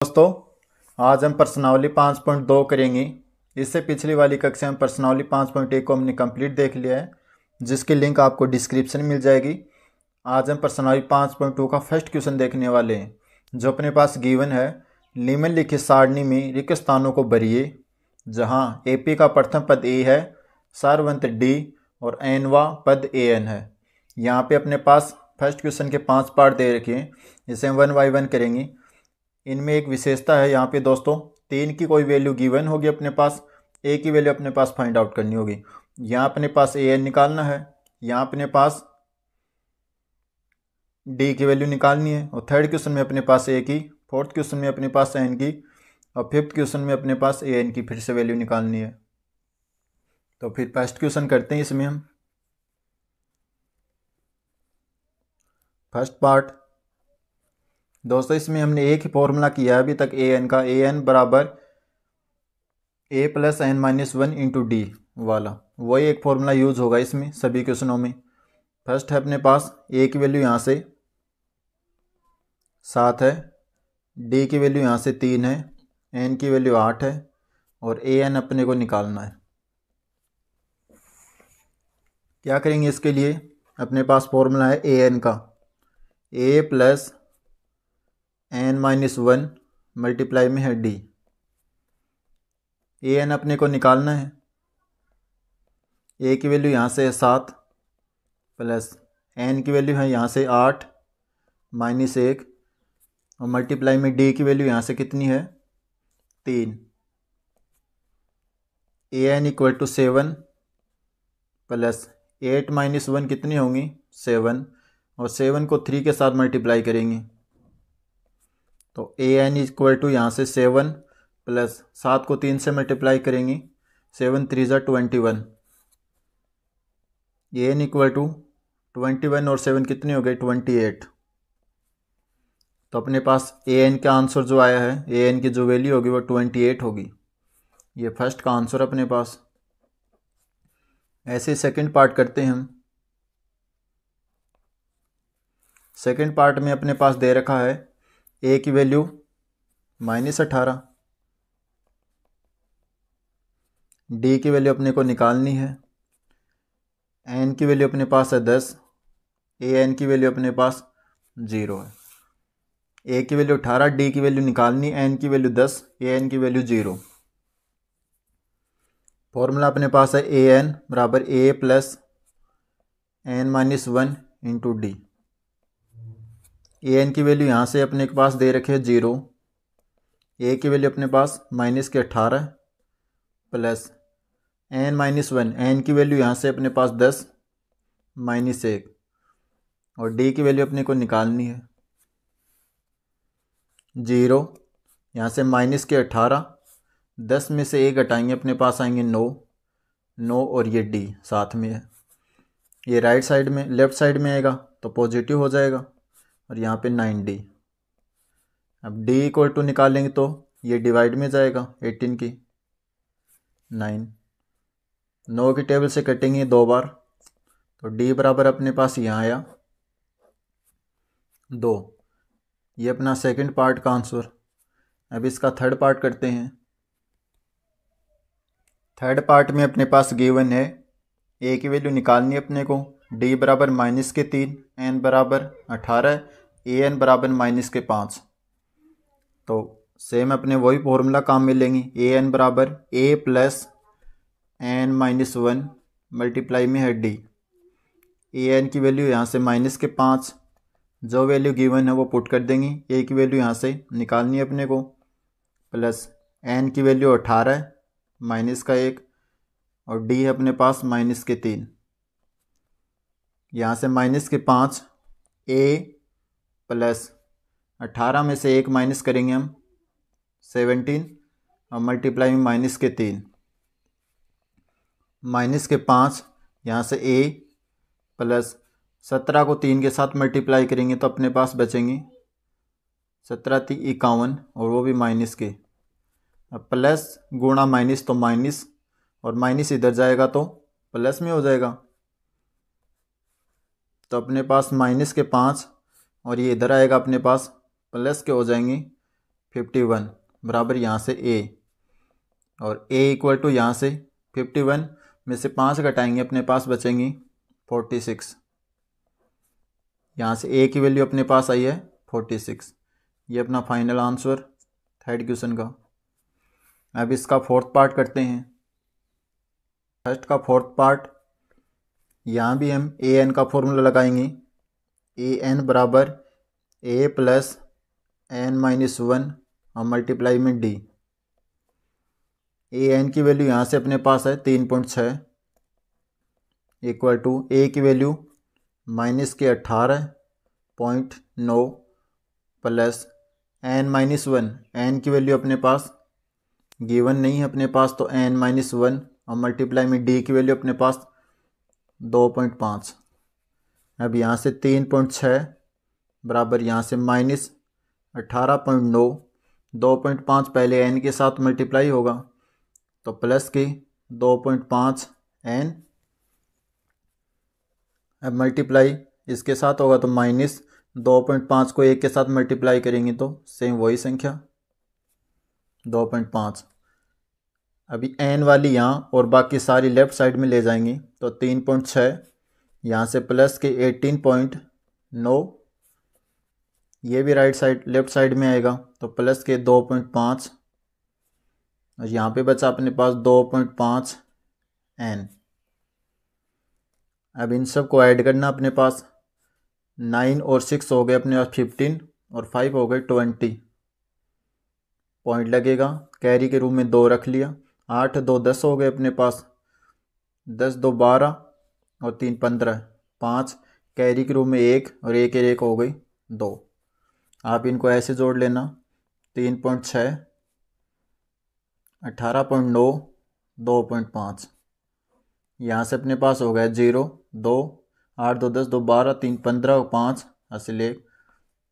दोस्तों, आज हम प्रश्नावली 5.2 करेंगे। इससे पिछली वाली कक्षा में प्रश्नावली 5.1 को हमने कंप्लीट देख लिया है, जिसकी लिंक आपको डिस्क्रिप्शन में मिल जाएगी। आज हम प्रश्नावली 5.2 का फर्स्ट क्वेश्चन देखने वाले हैं, जो अपने पास गिवन है। निम्नलिखित सारणी में रिक्त स्थानों को भरिए। जहां एपी का प्रथम पद ए है, सारवंत डी और एनवा पद ए एन है। यहाँ पे अपने पास फर्स्ट क्वेश्चन के 5 पार्ट दे रखे हैं, इसे हम 1 बाय 1 करेंगे। इनमें एक विशेषता है यहाँ पे दोस्तों, 3 की कोई वैल्यू गिवन होगी अपने पास, ए की वैल्यू अपने पास फाइंड आउट करनी होगी। यहाँ अपने पास ए एन निकालना है, यहाँ अपने पास डी की वैल्यू निकालनी है, और थर्ड क्वेश्चन में अपने पास ए की, फोर्थ क्वेश्चन में अपने पास एन की, और फिफ्थ क्वेश्चन में अपने पास ए एन की फिर से वैल्यू निकालनी है। तो फिर फर्स्ट क्वेश्चन करते हैं। इसमें हम फर्स्ट पार्ट दोस्तों, इसमें हमने एक ही फॉर्मूला किया है अभी तक ए एन का। ए एन बराबर A plus N minus 1 into D वाला, वही एक फॉर्मूला यूज होगा इसमें सभी क्वेश्चनों में। फर्स्ट है अपने पास ए की वैल्यू यहाँ से 7 है, डी की वैल्यू यहाँ से 3 है, एन की वैल्यू 8 है, और ए एन अपने को निकालना है। क्या करेंगे इसके लिए? अपने पास फॉर्मूला है ए एन का, ए प्लस एन माइनस 1 मल्टीप्लाई में है डी। ए एन अपने को निकालना है। ए की वैल्यू यहाँ से है 7 प्लस एन की वैल्यू है यहाँ से 8 माइनस 1, और मल्टीप्लाई में डी की वैल्यू यहाँ से कितनी है? 3। A N equal to 7 plus 8 minus 1 कितनी होंगी? 7, और 7 को 3 के साथ मल्टीप्लाई करेंगे तो ए एन इक्वल टू यहाँ से 7 प्लस 7 को 3 से मल्टीप्लाई करेंगे, 7 3 ज़ा 21। ए एन इक्वल टू 21 और 7 कितने हो गए? 28। तो अपने पास ए एन का आंसर जो आया है, ए एन की जो वैल्यू होगी वो 28 होगी। ये फर्स्ट का आंसर अपने पास। ऐसे सेकंड पार्ट करते हैं हम। सेकंड पार्ट में अपने पास दे रखा है ए की वैल्यू -18, डी की वैल्यू अपने को निकालनी है, एन की वैल्यू अपने पास है 10, ए एन की वैल्यू अपने पास 0 है। ए की वैल्यू 18, डी की वैल्यू निकालनी, एन की वैल्यू 10, ए एन की वैल्यू 0। फॉर्मूला अपने पास है ए एन बराबर A plus N minus 1 into D. A N की वैल्यू यहाँ से अपने के पास दे रखे है 0, ए की वैल्यू अपने पास -18 प्लस एन माइनस 1, एन की वैल्यू यहाँ से अपने पास 10 माइनस 1, और डी की वैल्यू अपने को निकालनी है 0। यहाँ से -18, 10 में से 1 घटाएंगे अपने पास आएंगे 9, और ये डी साथ में है। ये राइट साइड में, लेफ्ट साइड में आएगा तो पॉजिटिव हो जाएगा, और यहाँ पे 9D। अब D इक्वल टू निकालेंगे तो ये डिवाइड में जाएगा 18 की 9 की टेबल से कटेंगे 2 बार, तो D बराबर अपने पास यहाँ आया 2। ये अपना सेकंड पार्ट का आंसर। अब इसका थर्ड पार्ट करते हैं। थर्ड पार्ट में अपने पास गिवन है ए की वैल्यू निकालनी है अपने को, डी बराबर -3, एन बराबर 18, ए एन बराबर -5। तो सेम अपने वही फॉर्मूला काम में लेंगे। ए एन बराबर A plus N minus 1 multiply में है डी। ए एन की वैल्यू यहाँ से -5, जो वैल्यू गिवन है वो पुट कर देंगे। ए की वैल्यू यहाँ से निकालनी है अपने को, प्लस एन की वैल्यू 18 -1, और डी है अपने पास -3। यहाँ से -5, ए प्लस 18 में से 1 माइनस करेंगे हम 17, और मल्टीप्लाई में -3, -5, यहाँ से ए प्लस 17 को 3 के साथ मल्टीप्लाई करेंगे तो अपने पास बचेंगे 17 × 51, और वो भी माइनस के। अब प्लस गुणा माइनस तो माइनस, और माइनस इधर जाएगा तो प्लस में हो जाएगा, तो अपने पास -5, और ये इधर आएगा अपने पास प्लस के हो जाएंगे 51 बराबर यहाँ से ए, और ए इक्वल टू यहाँ से 51 में से 5 घटाएंगे अपने पास बचेंगी 46। यहाँ से ए की वैल्यू अपने पास आई है 46। ये अपना फाइनल आंसर थर्ड क्वेश्चन का। अब इसका फोर्थ पार्ट करते हैं। फर्स्ट का फोर्थ पार्ट, यहाँ भी हम ए एन का फॉर्मूला लगाएंगे। ए एन बराबर ए प्लस एन माइनस 1 और मल्टीप्लाई में डी। ए एन की वैल्यू यहाँ से अपने पास है 3.6 इक्वल टू ए की वैल्यू माइनस के 18.9 प्लस एन माइनस 1। एन की वैल्यू अपने पास गिवन नहीं है अपने पास, तो एन माइनस 1 और मल्टीप्लाई में डी की वैल्यू अपने पास 2.5। अब यहाँ से 3.6 बराबर यहाँ से माइनस 18.9, 2.5 पहले एन के साथ मल्टीप्लाई होगा तो प्लस के 2.5 एन, अब मल्टीप्लाई इसके साथ होगा तो माइनस 2.5 को एक के साथ मल्टीप्लाई करेंगे तो सेम वही संख्या 2.5। अभी एन वाली यहाँ और बाकी सारी लेफ़्ट साइड में ले जाएंगे तो 3.6 यहाँ से प्लस के 18.9, ये भी राइट साइड लेफ़्ट साइड में आएगा तो प्लस के 2.5 और यहाँ पे बचा अपने पास 2.5 एन। अब इन सब को ऐड करना अपने पास, 9 और 6 हो गए अपने पास 15 और 5 हो गए 20 पॉइंट लगेगा। कैरी के रूप में 2 रख लिया, 8 2 10 हो गए अपने पास, 10 2 12 और 3 15, 5 कैरी के रूप में 1 और 1 1 हो गई 2। आप इनको ऐसे जोड़ लेना, 3.6 18.9 2.5, यहाँ से अपने पास हो गया 0 2 8 2 10 2 12 3 15 और 5 असल 1,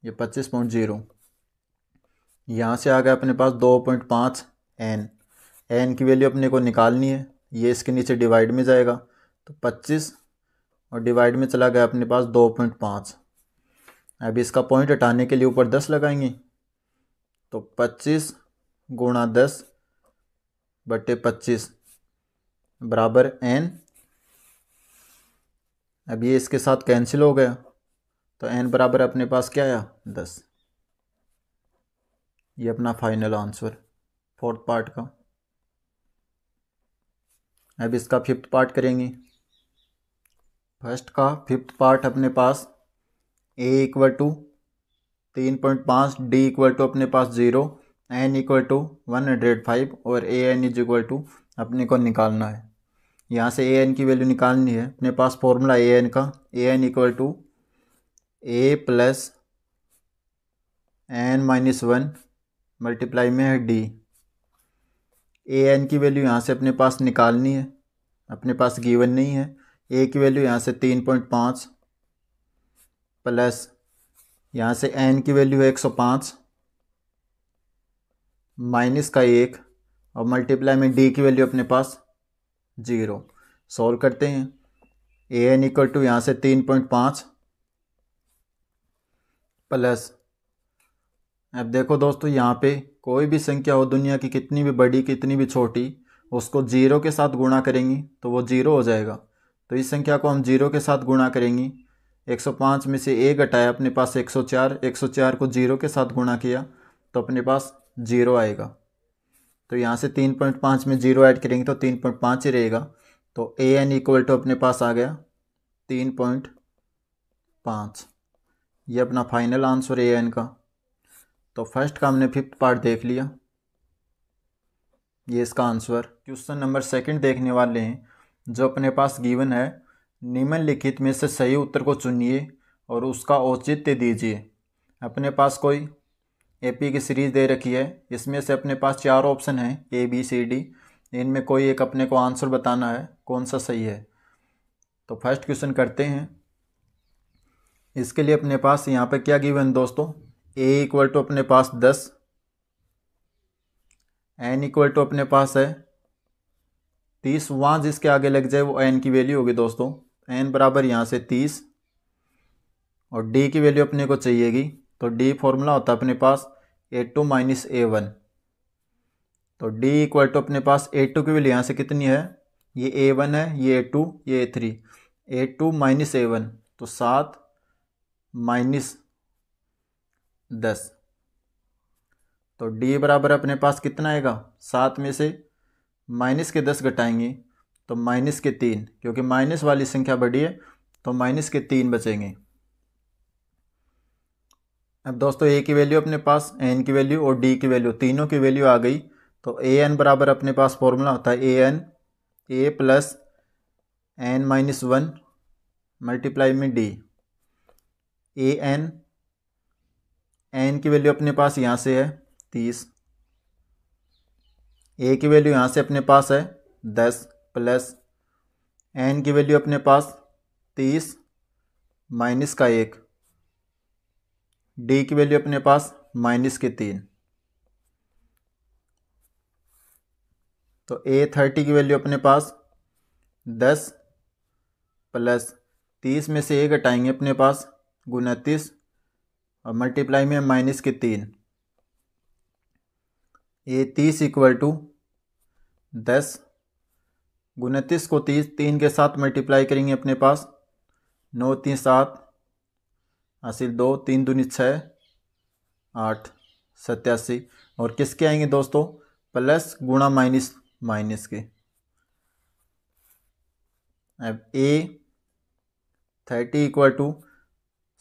ये 25.0। यहाँ से आ गया अपने पास 2.5 एन। एन की वैल्यू अपने को निकालनी है, ये इसके नीचे डिवाइड में जाएगा तो 25 और डिवाइड में चला गया अपने पास 2.5। अब इसका पॉइंट हटाने के लिए ऊपर 10 लगाएंगे तो 25 गुणा 10 बटे 25 बराबर एन। अब ये इसके साथ कैंसिल हो गया तो एन बराबर अपने पास क्या आया 10। ये अपना फाइनल आंसर फोर्थ पार्ट का। अब इसका फिफ्थ पार्ट करेंगे। फर्स्ट का फिफ्थ पार्ट अपने पास A equal to 3.5, D equal to अपने पास 0, एन इक्वल टू 105 और A N is equal to अपने को निकालना है। यहाँ से ए एन की वैल्यू निकालनी है। अपने पास फॉर्मूला ए एन का, A N equal to A plus N minus 1 multiply में है डी। ए एन की वैल्यू यहाँ से अपने पास निकालनी है, अपने पास गिवन नहीं है। ए की वैल्यू यहाँ से 3.5 प्लस यहाँ से एन की वैल्यू है 105 माइनस का 1 और मल्टीप्लाई में डी की वैल्यू अपने पास 0। सॉल्व करते हैं। ए एन इक्वल टू यहाँ से 3.5 प्लस, अब देखो दोस्तों यहाँ पे कोई भी संख्या हो दुनिया की, कितनी भी बड़ी कितनी भी छोटी, उसको 0 के साथ गुणा करेंगी तो वो 0 हो जाएगा। तो इस संख्या को हम 0 के साथ गुणा करेंगे। 105 में से ए घटाया अपने पास 104, 104 को 0 के साथ गुणा किया तो अपने पास 0 आएगा। तो यहाँ से 3.5 में 0 ऐड करेंगे तो 3.5 ही रहेगा। तो ए एन इक्वल टू अपने पास आ गया 3.5। ये अपना फाइनल आंसर ए एन का। तो फर्स्ट का हमने फिफ्थ पार्ट देख लिया, ये इसका आंसर। क्वेश्चन नंबर सेकंड देखने वाले हैं, जो अपने पास गिवन है। निम्नलिखित में से सही उत्तर को चुनिए और उसका औचित्य दीजिए। अपने पास कोई एपी की सीरीज़ दे रखी है, इसमें से अपने पास 4 ऑप्शन हैं ए बी सी डी। इनमें कोई एक अपने को आंसर बताना है कौन सा सही है। तो फर्स्ट क्वेश्चन करते हैं। इसके लिए अपने पास यहाँ पे क्या गिवन दोस्तों, ए इक्वल टू अपने पास 10, एन इक्वल टू अपने पास है 30, वहाँ जिसके आगे लग जाए वो एन की वैल्यू होगी दोस्तों। एन बराबर यहाँ से 30 और डी की वैल्यू अपने को चाहिएगी। तो डी फॉर्मूला होता है अपने पास A2 माइनस A1। तो D इक्वल टू अपने पास A2 की वैल्यू यहाँ से कितनी है, ये A1 है, ये A2, ये A3। A2 माइनस A1 तो 7 माइनस 10। तो D बराबर अपने पास कितना आएगा, 7 में से माइनस के 10 घटाएंगे तो माइनस के 3, क्योंकि माइनस वाली संख्या बड़ी है तो माइनस के 3 बचेंगे। अब दोस्तों A की वैल्यू अपने पास, N की वैल्यू और D की वैल्यू, तीनों की वैल्यू आ गई। तो AN बराबर अपने पास फॉर्मूला होता है AN A plus N minus 1 multiply में D। AN N की वैल्यू अपने पास यहाँ से है 30, A की वैल्यू यहाँ से अपने पास है 10 प्लस N की वैल्यू अपने पास 30 माइनस का 1, D की वैल्यू अपने पास माइनस के 3। तो A30 की वैल्यू अपने पास 10 प्लस 30 में से 1 घटाएंगे अपने पास 29 और मल्टीप्लाई में माइनस के 3। A30 इक्वल टू 10, 29 को 3 के साथ मल्टीप्लाई करेंगे अपने पास 9 3 7 हासिल 2 3 दूनी 6 8 87। और किसके आएंगे दोस्तों, प्लस गुणा माइनस माइनस के। अब A30 इक्वल टू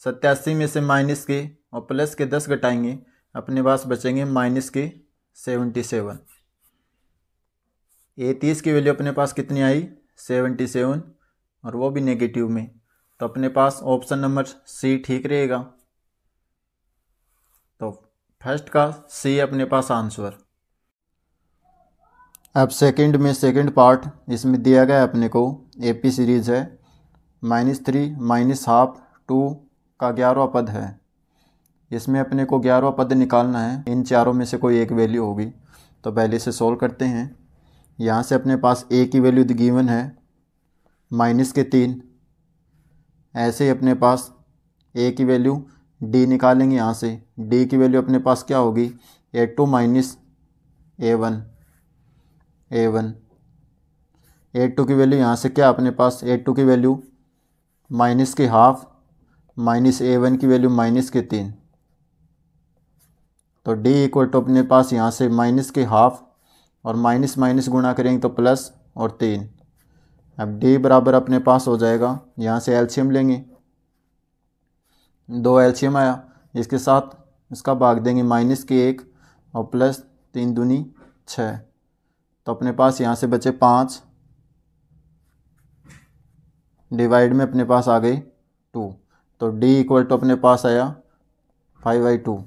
87 में से माइनस के और प्लस के 10 घटाएंगे अपने पास बचेंगे माइनस के 77। A30 की वैल्यू अपने पास कितनी आई, 77, और वो भी नेगेटिव में। तो अपने पास ऑप्शन नंबर C ठीक रहेगा। तो फर्स्ट का C अपने पास आंसर। अब सेकंड में सेकंड पार्ट इसमें दिया गया अपने को AP सीरीज है, -3 -12 2 का 11वां पद है। इसमें अपने को 11वां पद निकालना है, इन चारों में से कोई एक वैल्यू होगी। तो पहले से सोल्व करते हैं। यहाँ से अपने पास A की वैल्यू गिवन है -3। ऐसे ही अपने पास A की वैल्यू D निकालेंगे। यहाँ से D की वैल्यू अपने पास क्या होगी, A2 माइनस A1। A2 की वैल्यू यहाँ से क्या अपने पास, A2 की वैल्यू माइनस के हाफ माइनस A1 की वैल्यू माइनस के 3। तो D इक्वल टू अपने पास यहाँ से माइनस के हाफ और माइनस माइनस गुणा करेंगे तो प्लस और 3। अब D बराबर अपने पास हो जाएगा, यहाँ से एलसीएम लेंगे, 2 एलसीएम आया, इसके साथ इसका भाग देंगे माइनस के 1 और प्लस 3 दूनी 6। तो अपने पास यहाँ से बचे 5, डिवाइड में अपने पास आ गई 2। तो D इक्वल टू अपने पास आया 5/2।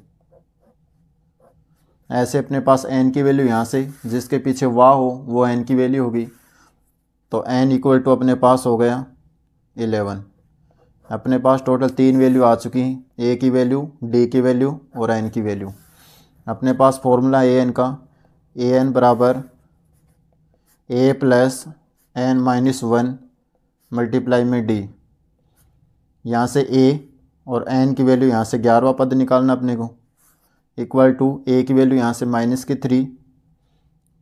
ऐसे अपने पास N की वैल्यू यहाँ से जिसके पीछे वाह हो वो N की वैल्यू होगी। तो N इक्वल टू अपने पास हो गया 11। अपने पास टोटल 3 वैल्यू आ चुकी हैं, A की वैल्यू, D की वैल्यू और N की वैल्यू। अपने पास फॉर्मूला AN का, AN बराबर A plus N minus 1 multiply में D। यहाँ से A और N की वैल्यू यहाँ से 11वां पद निकालना अपने को, इक्वल टू A की वैल्यू यहाँ से -3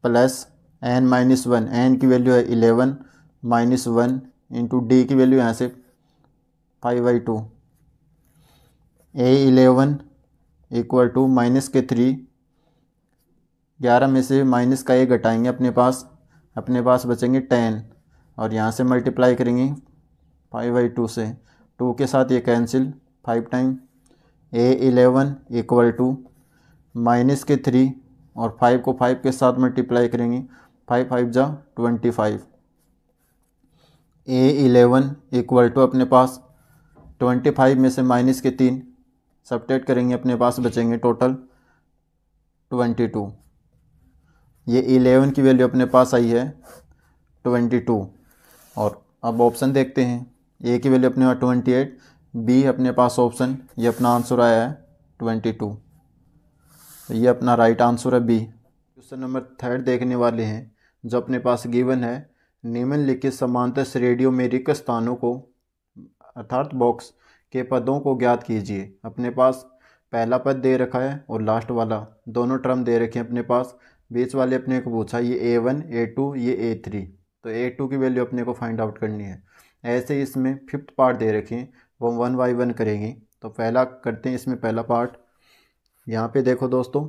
प्लस N माइनस 1, N की वैल्यू है 11 माइनस 1 इंटू D की वैल्यू यहाँ से 5/2। A11 इक्वल टू माइनस के 3, 11 में से माइनस का 1 घटाएंगे अपने पास बचेंगे 10 और यहाँ से मल्टीप्लाई करेंगे 5/2 से, 2 के साथ ये cancel, 5 time. A11 equal to minus के 3 और 5 को 5 के साथ मल्टीप्लाई करेंगे, 5 5 जा 25। A11 इक्वल टू अपने पास 25 में से माइनस के 3 सब्ट्रैक्ट करेंगे, अपने पास बचेंगे टोटल 22। ये 11 की वैल्यू अपने पास आई है 22। और अब ऑप्शन देखते हैं, A की वैल्यू अपने पास 28, B अपने पास ऑप्शन, ये अपना आंसर आया है 22। तो ये अपना राइट आंसर है B। क्वेश्चन नंबर 3 देखने वाले हैं, जो अपने पास गिवन है, निम्नलिखित समांतर श्रेणियों में रिक्त स्थानों को अर्थात बॉक्स के पदों को ज्ञात कीजिए। अपने पास पहला पद दे रखा है और लास्ट वाला दोनों टर्म दे रखे हैं अपने पास। बीच वाले अपने को पूछा ये A1 A2 ये A3, तो A2 की वैल्यू अपने को फाइंड आउट करनी है। ऐसे ही इसमें फिफ्थ पार्ट दे रखे हैं, वो 1 बाय 1 करेंगे। तो पहला करते हैं इसमें पहला पार्ट। यहाँ पे देखो दोस्तों,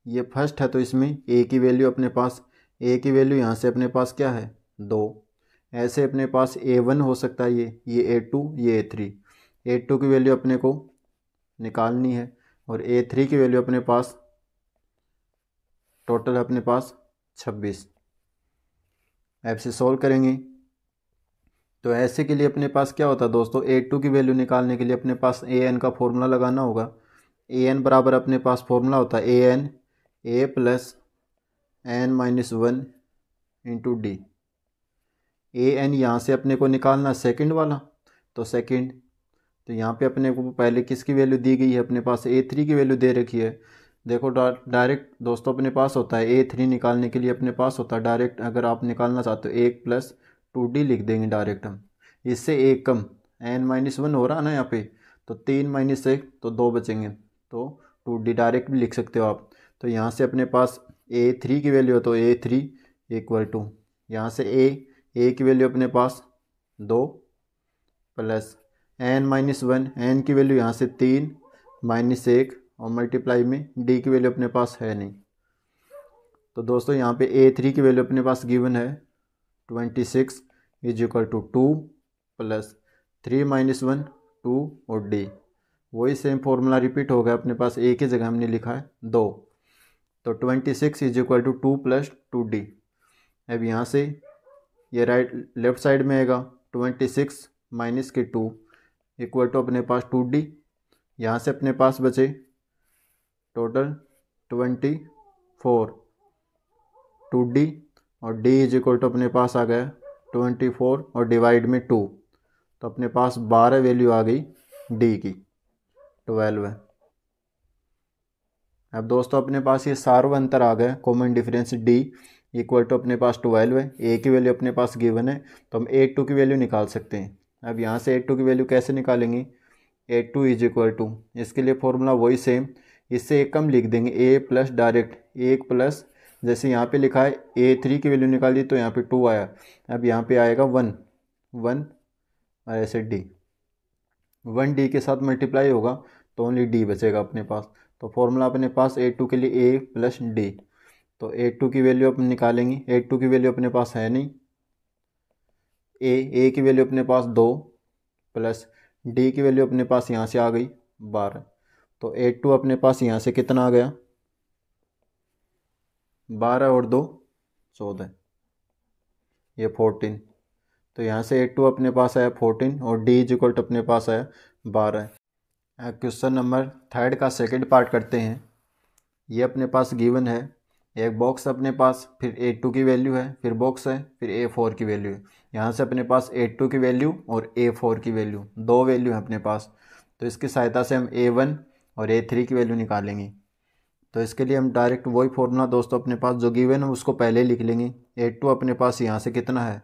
ये फर्स्ट है तो इसमें A की वैल्यू अपने पास, A की वैल्यू यहाँ से अपने पास क्या है 2। ऐसे अपने पास A1 हो सकता है, ये A2 ये A3। A2 की वैल्यू अपने को निकालनी है और A3 की वैल्यू अपने पास टोटल है अपने पास 26। ऐप से सोल्व करेंगे तो ऐसे के लिए अपने पास क्या होता है दोस्तों, A2 की वैल्यू निकालने के लिए अपने पास AN का फॉर्मूला लगाना होगा। AN बराबर अपने पास फॉर्मूला होता है AN A plus N-1 into D. AN यहाँ से अपने को निकालना सेकंड वाला, तो सेकंड, तो यहाँ पे अपने को पहले किसकी वैल्यू दी गई है, अपने पास A3 की वैल्यू दे रखी है। देखो डायरेक्ट दोस्तों अपने पास होता है A3 निकालने के लिए अपने पास होता है डायरेक्ट, अगर आप निकालना चाहते हो 1 प्लस 2D लिख देंगे डायरेक्ट हम। इससे एक कम N-1 हो रहा ना यहाँ पे, तो 3 माइनस 1 तो 2 बचेंगे, तो 2D डायरेक्ट भी लिख सकते हो आप। तो यहाँ से अपने पास A3 की वैल्यू हो तो A3 इक्वल टू यहाँ से A की वैल्यू अपने पास 2 प्लस N-1, N की वैल्यू यहाँ से 3 माइनस 1 और मल्टीप्लाई में D की वैल्यू अपने पास है नहीं। तो दोस्तों यहाँ पे A3 की वैल्यू अपने पास गिवन है 26 is equal to 2 plus 3 minus 1 2 और D। वही सेम फॉर्मूला रिपीट हो गया अपने पास, एक ही जगह हमने लिखा है 2। तो 26 is equal to 2 plus 2D। अब यहाँ से ये राइट लेफ्ट साइड में आएगा 26 माइनस के 2 इक्वल टू अपने पास 2D। यहाँ से अपने पास बचे टोटल 24 2D और D इज इक्वल टू अपने पास आ गया 24 और डिवाइड में 2, तो अपने पास 12 वैल्यू आ गई D की 12 है। अब दोस्तों अपने पास ये सार्व अंतर आ गया, common difference D equal to अपने पास 12 है। A की वैल्यू अपने पास गिवन है तो हम A2 की वैल्यू निकाल सकते हैं। अब यहाँ से A2 की वैल्यू कैसे निकालेंगे, A2 इज इक्वल टू, इसके लिए फॉर्मूला वही सेम, इससे एक कम लिख देंगे A प्लस डायरेक्ट 1 प्लस, जैसे यहाँ पे लिखा है A3 की वैल्यू निकाली तो यहाँ पे 2 आया, अब यहाँ पे आएगा 1 1 और ऐसे D 1D के साथ मल्टीप्लाई होगा तो ओनली D बचेगा अपने पास। तो फॉर्मूला अपने पास A2 के लिए A प्लस D, तो A2 की वैल्यू अपन निकालेंगे। A2 की वैल्यू अपने पास है नहीं, A की वैल्यू अपने पास 2 प्लस D की वैल्यू अपने पास यहाँ से आ गई 12, तो A2 अपने पास यहाँ से कितना आ गया 12 और 2 14, ये 14, तो यहाँ से A2 अपने पास आया 14 और D इज इक्वल टू अपने पास आया 12। क्वेश्चन नंबर थर्ड का सेकंड पार्ट करते हैं। ये अपने पास गिवन है, एक बॉक्स अपने पास, फिर A2 की वैल्यू है, फिर बॉक्स है, फिर A4 की वैल्यू है। यहाँ से अपने पास A2 की वैल्यू और A4 की वैल्यू, दो वैल्यू है अपने पास, तो इसकी सहायता से हम A1 और A3 की वैल्यू निकालेंगे। तो इसके लिए हम डायरेक्ट वही फॉर्मूला दोस्तों अपने पास जो गिवन है उसको पहले लिख लेंगे। A2 अपने पास यहाँ से कितना है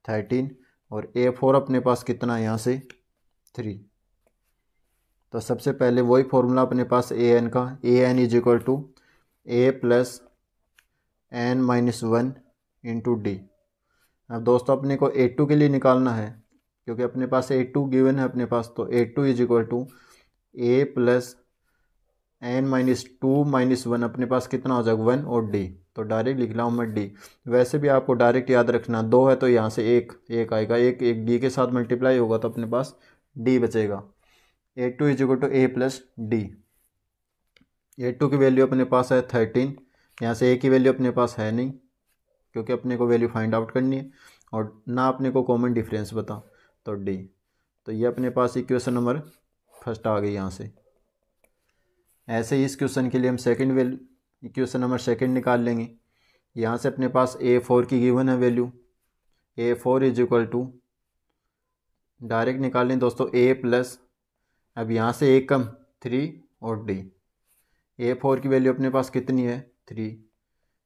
13 और A4 अपने पास कितना है यहाँ से 3। तो सबसे पहले वही फॉर्मूला अपने पास AN का, AN is equal to A plus N-1 into D। अब दोस्तों अपने को A2 के लिए निकालना है, क्योंकि अपने पास A2 गिवन है अपने पास, तो A2 is equal to A plus N-2 - 1 अपने पास कितना हो जाएगा 1 और D, तो डायरेक्ट लिख रहा हूँ मैं D। वैसे भी आपको डायरेक्ट याद रखना, 2 है तो यहाँ से एक आएगा, एक D के साथ मल्टीप्लाई होगा तो अपने पास D बचेगा। A2 is equal to A plus D। A2 की वैल्यू अपने पास है 13, यहाँ से A की वैल्यू अपने पास है नहीं क्योंकि अपने को वैल्यू फाइंड आउट करनी है और ना अपने को कॉमन डिफरेंस बता, तो D। तो ये अपने पास इक्वेशन नंबर फर्स्ट आ गई यहाँ से। ऐसे ही इस क्वेश्चन के लिए हम second value equation number second निकाल लेंगे। यहाँ से अपने पास A4 की गिवन है value, A4 is equal to, direct निकाल लें दोस्तों A प्लस, अब यहाँ से एक कम 3 और D। A4 की वैल्यू अपने पास कितनी है 3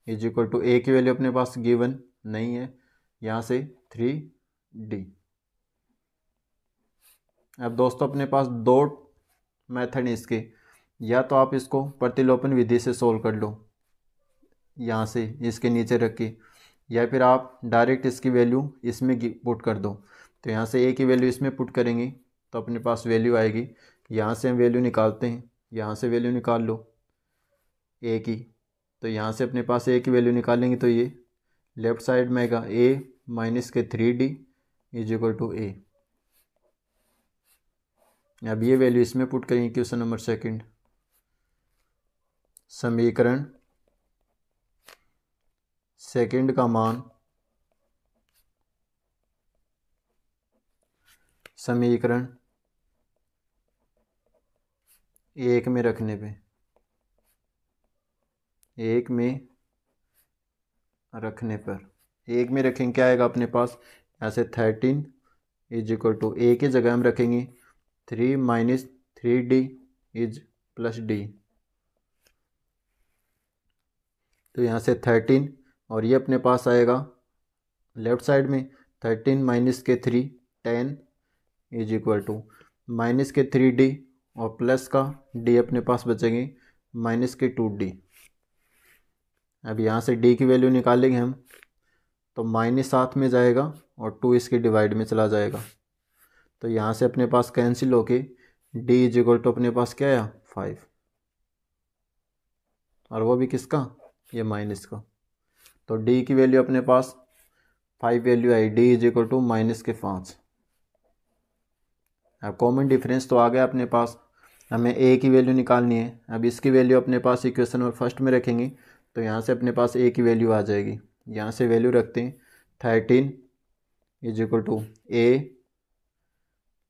इज इक्वल टू, A की वैल्यू अपने पास गिवन नहीं है, यहाँ से 3D। अब दोस्तों अपने पास दो मेथड हैं इसके, या तो आप इसको प्रतिलोपन विधि से सोल्व कर लो यहाँ से इसके नीचे रख के, या फिर आप डायरेक्ट इसकी वैल्यू इसमें पुट कर दो। तो यहाँ से ए की वैल्यू इसमें पुट करेंगे तो अपने पास वैल्यू आएगी। यहाँ से हम वैल्यू निकालते हैं, यहाँ से वैल्यू निकाल लो ए की। तो यहाँ से अपने पास ए की वैल्यू निकालेंगे तो ये लेफ़्ट साइड में आएगा ए माइनस के 3d इज इक्वल टू ए। अब ये वैल्यू इसमें पुट करेंगे क्वेश्चन नंबर सेकंड। समीकरण सेकंड का मान समीकरण एक में रखने पे, एक में रखेंगे क्या आएगा अपने पास, ऐसे 13 इज इक्वल टू ए की जगह हम रखेंगे 3 minus 3d is plus D. तो यहाँ से 13 और ये अपने पास आएगा लेफ़्ट साइड में 13 माइनस के 3 10 इज इक्वल टू माइनस के 3d और प्लस का d अपने पास बचेंगे माइनस के 2d। अब यहाँ से d की वैल्यू निकालेंगे हम तो -7 में जाएगा और 2 इसके डिवाइड में चला जाएगा। तो यहाँ से अपने पास कैंसिल होके d इज इक्वल टू अपने पास क्या आया 5, और वो भी किसका, ये माइनस का। तो d की वैल्यू अपने पास 5 वैल्यू आई, d इज इक्वल टू -5। अब कॉमन डिफरेंस तो आ गया अपने पास, हमें a की वैल्यू निकालनी है। अब इसकी वैल्यू अपने पास इक्वेशन नंबर फर्स्ट में रखेंगे तो यहाँ से अपने पास a की वैल्यू आ जाएगी। यहाँ से वैल्यू रखते हैं 13 is equal to a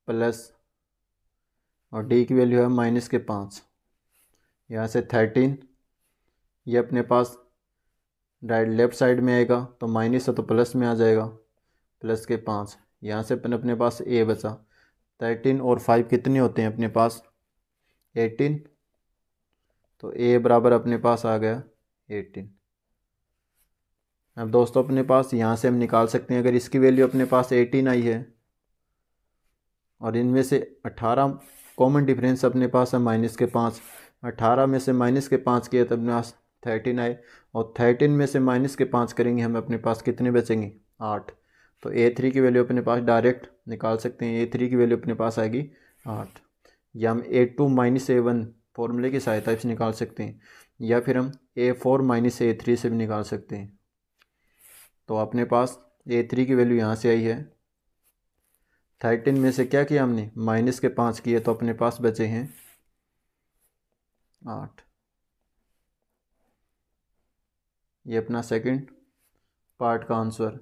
plus और d की वैल्यू है -5। यहाँ से 13 ये अपने पास राइट लेफ़्ट साइड में आएगा तो माइनस है तो प्लस में आ जाएगा प्लस के 5। यहाँ से अपने पास a बचा। 13 और 5 कितने होते हैं अपने पास 18, तो a बराबर अपने पास आ गया 18। अब दोस्तों अपने पास यहाँ से हम निकाल सकते हैं, अगर इसकी वैल्यू अपने पास 18 आई है और इनमें से 18 कॉमन डिफरेंस अपने पास है -5, 18 में से -5 किया तब अपने पास 13 आए, और 13 में से -5 करेंगे हम अपने पास कितने बचेंगे 8। तो a3 की वैल्यू अपने पास डायरेक्ट निकाल सकते हैं, a3 की वैल्यू अपने पास आएगी 8। या हम a2 -a1 फॉर्मूले की सहायता से निकाल सकते हैं, या फिर हम a4 -a3 से भी निकाल सकते हैं। तो अपने पास a3 की वैल्यू यहाँ से आई है, 13 में से क्या किया हमने -5 किए तो अपने पास बचे हैं 8। ये अपना सेकंड पार्ट का आंसर।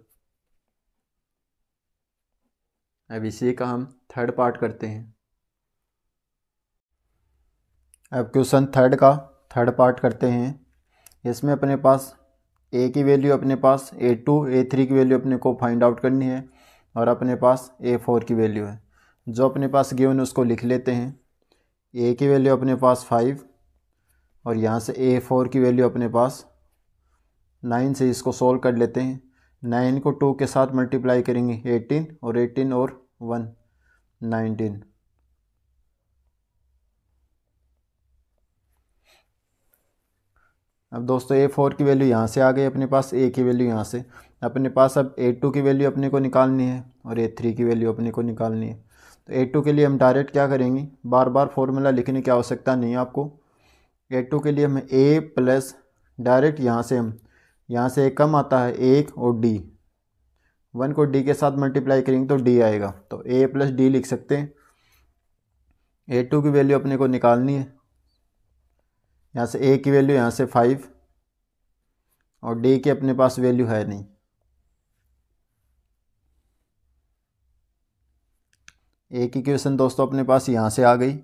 अब इसी का हम थर्ड पार्ट करते हैं। अब क्वेश्चन थर्ड का थर्ड पार्ट करते हैं। इसमें अपने पास a की वैल्यू अपने पास a2 a3 की वैल्यू अपने को फाइंड आउट करनी है, और अपने पास a4 की वैल्यू है। जो अपने पास गिवन है उसको लिख लेते हैं। a की वैल्यू अपने पास 5 और यहाँ से a4 की वैल्यू अपने पास 9 से इसको सोल्व कर लेते हैं। 9 को 2 के साथ मल्टीप्लाई करेंगे 18 और 18 और 1 19। अब दोस्तों a4 की वैल्यू यहाँ से आ गई अपने पास, a की वैल्यू यहाँ से अपने पास। अब a2 की वैल्यू अपने को निकालनी है और a3 की वैल्यू अपने को निकालनी है। तो a2 के लिए हम डायरेक्ट क्या करेंगे, बार बार फॉर्मूला लिखने की आवश्यकता नहीं है आपको। a2 के लिए हम a प्लस डायरेक्ट यहाँ से हम यहाँ से एक कम आता है 1 और d, 1 को d के साथ मल्टीप्लाई करेंगे तो d आएगा, तो a प्लस d लिख सकते हैं। a2 की वैल्यू अपने को निकालनी है, यहाँ से a की वैल्यू यहाँ से 5 और d की अपने पास वैल्यू है नहीं। a की इक्वेशन दोस्तों अपने पास यहाँ से आ गई।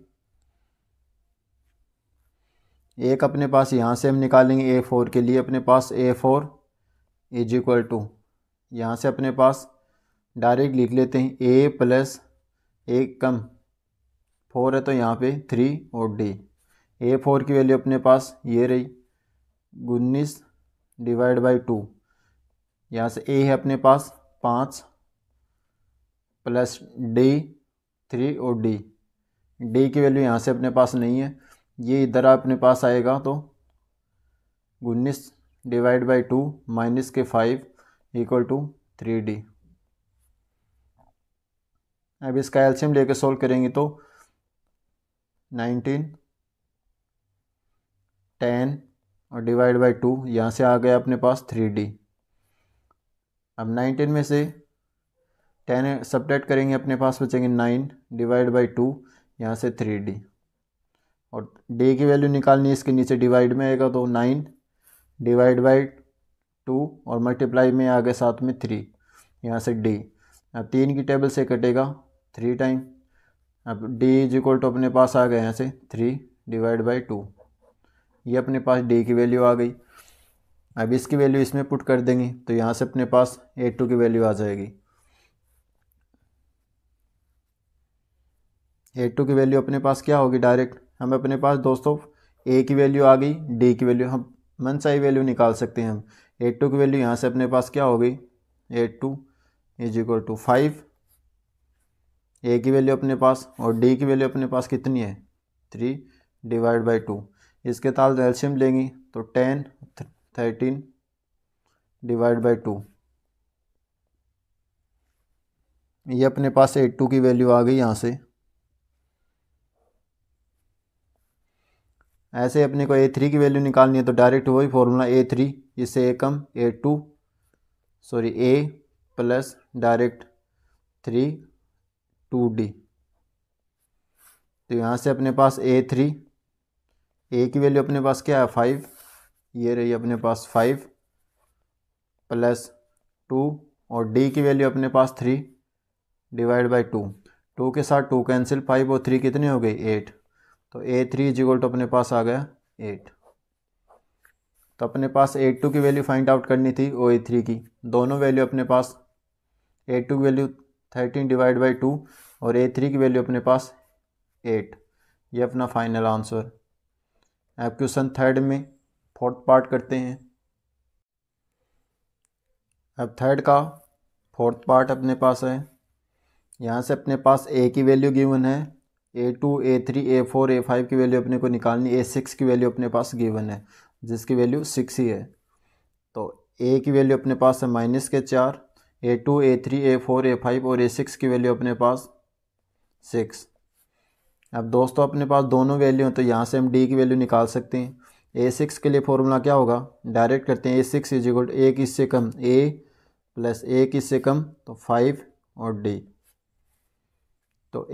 एक अपने पास यहाँ से हम निकालेंगे a4 के लिए, अपने पास a4 इज इक्वल टू यहाँ से अपने पास डायरेक्ट लिख लेते हैं a प्लस एक कम 4 है तो यहाँ पे 3 और d। a4 की वैल्यू अपने पास ये रही 19 डिवाइड बाई 2। यहाँ से a है अपने पास 5 प्लस d 3 और d की वैल्यू यहाँ से अपने पास नहीं है। ये इधर अपने पास आएगा तो 19 डिवाइड बाई 2 माइनस के 5 इक्वल टू 3D। अब इसका एलसीएम लेके सोल्व करेंगे तो 19 10 और डिवाइड बाई 2 यहाँ से आ गया अपने पास 3D। अब 19 में से 10 सब्ट्रैक्ट करेंगे, अपने पास बचेंगे 9 डिवाइड बाई 2 यहाँ से 3D। और D की वैल्यू निकालनी है, इसके नीचे डिवाइड में आएगा तो 9 डिवाइड बाई 2 और मल्टीप्लाई में आ गया साथ में 3 यहाँ से D। अब 3 की टेबल से कटेगा 3 टाइम। अब D इज इक्वल टू अपने पास आ गया यहाँ से 3 डिवाइड बाई 2। ये अपने पास D की वैल्यू आ गई। अब इसकी वैल्यू इसमें पुट कर देंगे तो यहाँ से अपने पास A2 की वैल्यू आ जाएगी। A2 की वैल्यू अपने पास क्या होगी, डायरेक्ट हम अपने पास दोस्तों A की वैल्यू आ गई, D की वैल्यू हम मनचाही वैल्यू निकाल सकते हैं हम। A2 की वैल्यू यहाँ से अपने पास क्या होगी, A2 is equal to 5, A की वैल्यू अपने पास और D की वैल्यू अपने पास कितनी है 3 डिवाइड बाई 2। इसके ताल एलसीएम लेंगे तो 10 13 डिवाइड बाई 2। ये अपने पास A2 की वैल्यू आ गई यहाँ से। ऐसे अपने को A3 की वैल्यू निकालनी है तो डायरेक्ट वही फॉर्मूला A3 इससे A come A plus direct 3 2D। तो यहाँ से अपने पास A3 A की वैल्यू अपने पास क्या है 5, ये रही अपने पास 5 प्लस 2 और D की वैल्यू अपने पास 3 डिवाइड बाई 2। 2 के साथ 2 कैंसिल, 5 और 3 कितनी हो गई 8। तो A3 इज इक्वल टू अपने पास आ गया 8। तो अपने पास A2 की वैल्यू फाइंड आउट करनी थी और A3 की, दोनों वैल्यू अपने पास A2 की वैल्यू 13 डिवाइड बाई 2 और A3 की वैल्यू अपने पास 8। ये अपना फाइनल आंसर। अब क्वेश्चन थर्ड में फोर्थ पार्ट करते हैं। अब थर्ड का फोर्थ पार्ट अपने पास है। यहाँ से अपने पास A की वैल्यू गिवन है, A2 A3 A4 A5 की वैल्यू अपने को निकालनी, A6 की वैल्यू अपने पास गिवन है जिसकी वैल्यू 6 ही है। तो A की वैल्यू अपने पास है -4, A2 A3 A4 A5 और A6 की वैल्यू अपने पास 6। अब दोस्तों अपने पास दोनों वैल्यू हैं तो यहाँ से हम D की वैल्यू निकाल सकते हैं। A6 के लिए फॉर्मूला क्या होगा, डायरेक्ट करते हैं A6 is equal to A इससे कम A प्लस A इससे कम तो 5 और D। तो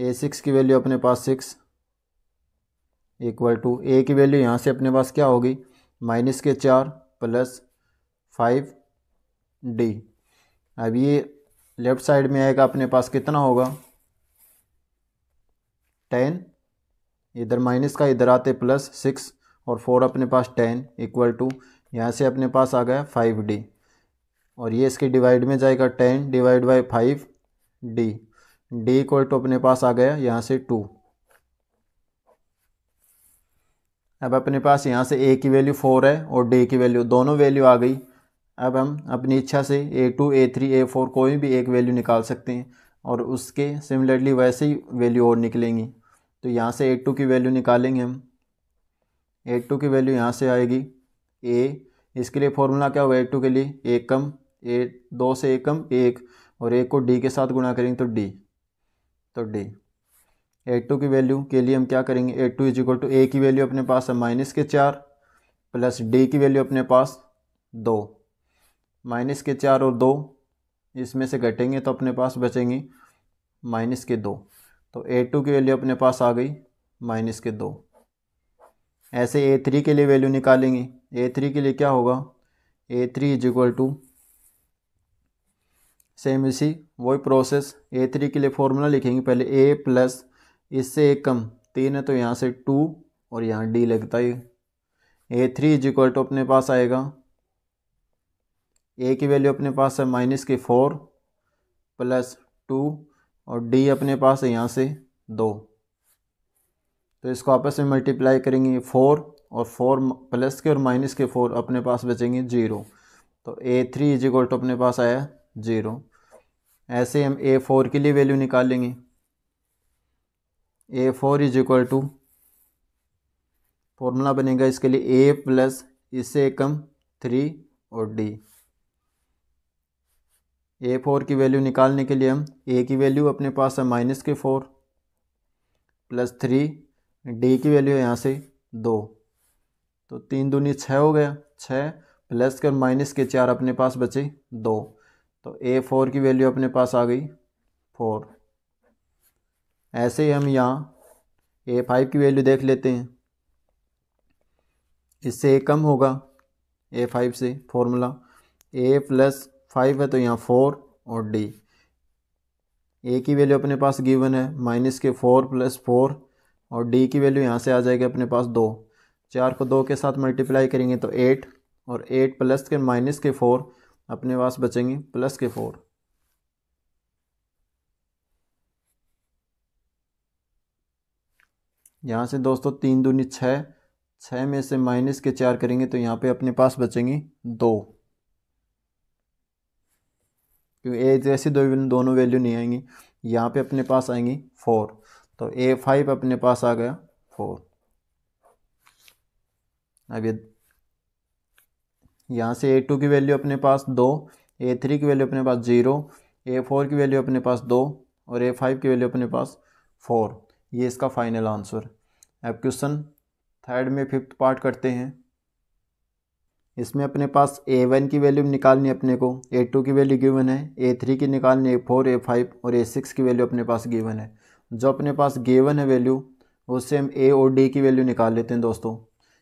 A6 की वैल्यू अपने पास 6 इक्वल टू A की वैल्यू यहाँ से अपने पास क्या होगी -4 प्लस 5D। अब ये लेफ़्ट साइड में आएगा अपने पास कितना होगा 10, इधर माइनस का इधर आते प्लस 6 और 4 अपने पास 10 इक्वल टू यहाँ से अपने पास आ गया 5D और ये इसके डिवाइड में जाएगा 10 divide by 5D। D equal to अपने पास आ गया यहाँ से 2। अब अपने पास यहाँ से A की वैल्यू 4 है और D की वैल्यू, दोनों वैल्यू आ गई। अब हम अपनी इच्छा से A2 A3 A4 कोई भी एक वैल्यू निकाल सकते हैं और उसके सिमिलरली वैसे ही वैल्यू और निकलेंगी। तो यहाँ से A2 की वैल्यू निकालेंगे हम। A2 की वैल्यू यहाँ से आएगी A, इसके लिए फॉर्मूला क्या होगा A2 के लिए, A कम A, 2 से A कम 1 और A को D के साथ गुणा करेंगे तो D। A2 की वैल्यू के लिए हम क्या करेंगे, A2 is equal to A की वैल्यू अपने पास है -4 प्लस D की वैल्यू अपने पास 2। -4 और 2 इसमें से घटेंगे तो अपने पास बचेंगे -2। तो A2 की वैल्यू अपने पास आ गई -2। ऐसे A3 के लिए वैल्यू निकालेंगे। A3 के लिए क्या होगा, A3 is equal to same इसी वही प्रोसेस। A3 के लिए फॉर्मूला लिखेंगे, पहले A प्लस इससे एक कम 3 है तो यहाँ से 2 और यहाँ D लगता है। A3 इज इक्वल टू अपने पास आएगा, A की वैल्यू अपने पास है -4 प्लस 2 और D अपने पास है यहाँ से 2। तो इसको आपस में मल्टीप्लाई करेंगे 4 और 4 प्लस के और माइनस के 4 अपने पास बचेंगे 0। तो A3 इज इक्वल टू अपने पास आया 0। ऐसे हम A4 के लिए वैल्यू निकालेंगे। A4 is equal to formula बनेगा इसके लिए ए प्लस इससे कम 3 और डी। A4 की वैल्यू निकालने के लिए हम ए की वैल्यू अपने पास है -4 प्लस 3, डी की वैल्यू है यहाँ से 2, तो 3 दूनी 6 हो गया, 6 प्लस कर -4 अपने पास बचे 2, तो A4 की वैल्यू अपने पास आ गई 4। ऐसे ही हम यहाँ A5 की वैल्यू देख लेते हैं, इससे A कम होगा A5 से, फॉर्मूला A प्लस 5 है तो यहाँ 4 और D। A की वैल्यू अपने पास गिवन है -4 प्लस 4 और D की वैल्यू यहाँ से आ जाएगी अपने पास 2। 4 को 2 के साथ मल्टीप्लाई करेंगे तो 8 और 8 प्लस के -4 अपने पास बचेंगे +4। यहाँ से दोस्तों 3 दूनी 6, 6 में से -4 करेंगे तो यहाँ पे अपने पास बचेंगे 2, क्योंकि ए जैसी दोनों वैल्यू नहीं आएंगी, यहाँ पे अपने पास आएंगी 4, तो A5 अपने पास आ गया 4। अब ये यहाँ से A2 की वैल्यू अपने पास 2, A3 की वैल्यू अपने पास 0, A4 की वैल्यू अपने पास 2 और A5 की वैल्यू अपने पास 4। ये इसका फाइनल आंसर। अब क्वेश्चन थर्ड में 5th पार्ट करते हैं। इसमें अपने पास A1 की वैल्यू निकालनी है अपने को, A2 की वैल्यू गिवन है, A3 की निकालनी है, A4, A5 और A6 की वैल्यू अपने पास गिवन है। जो अपने पास गिवन है वैल्यू उससे हम A और D की वैल्यू निकाल लेते हैं दोस्तों।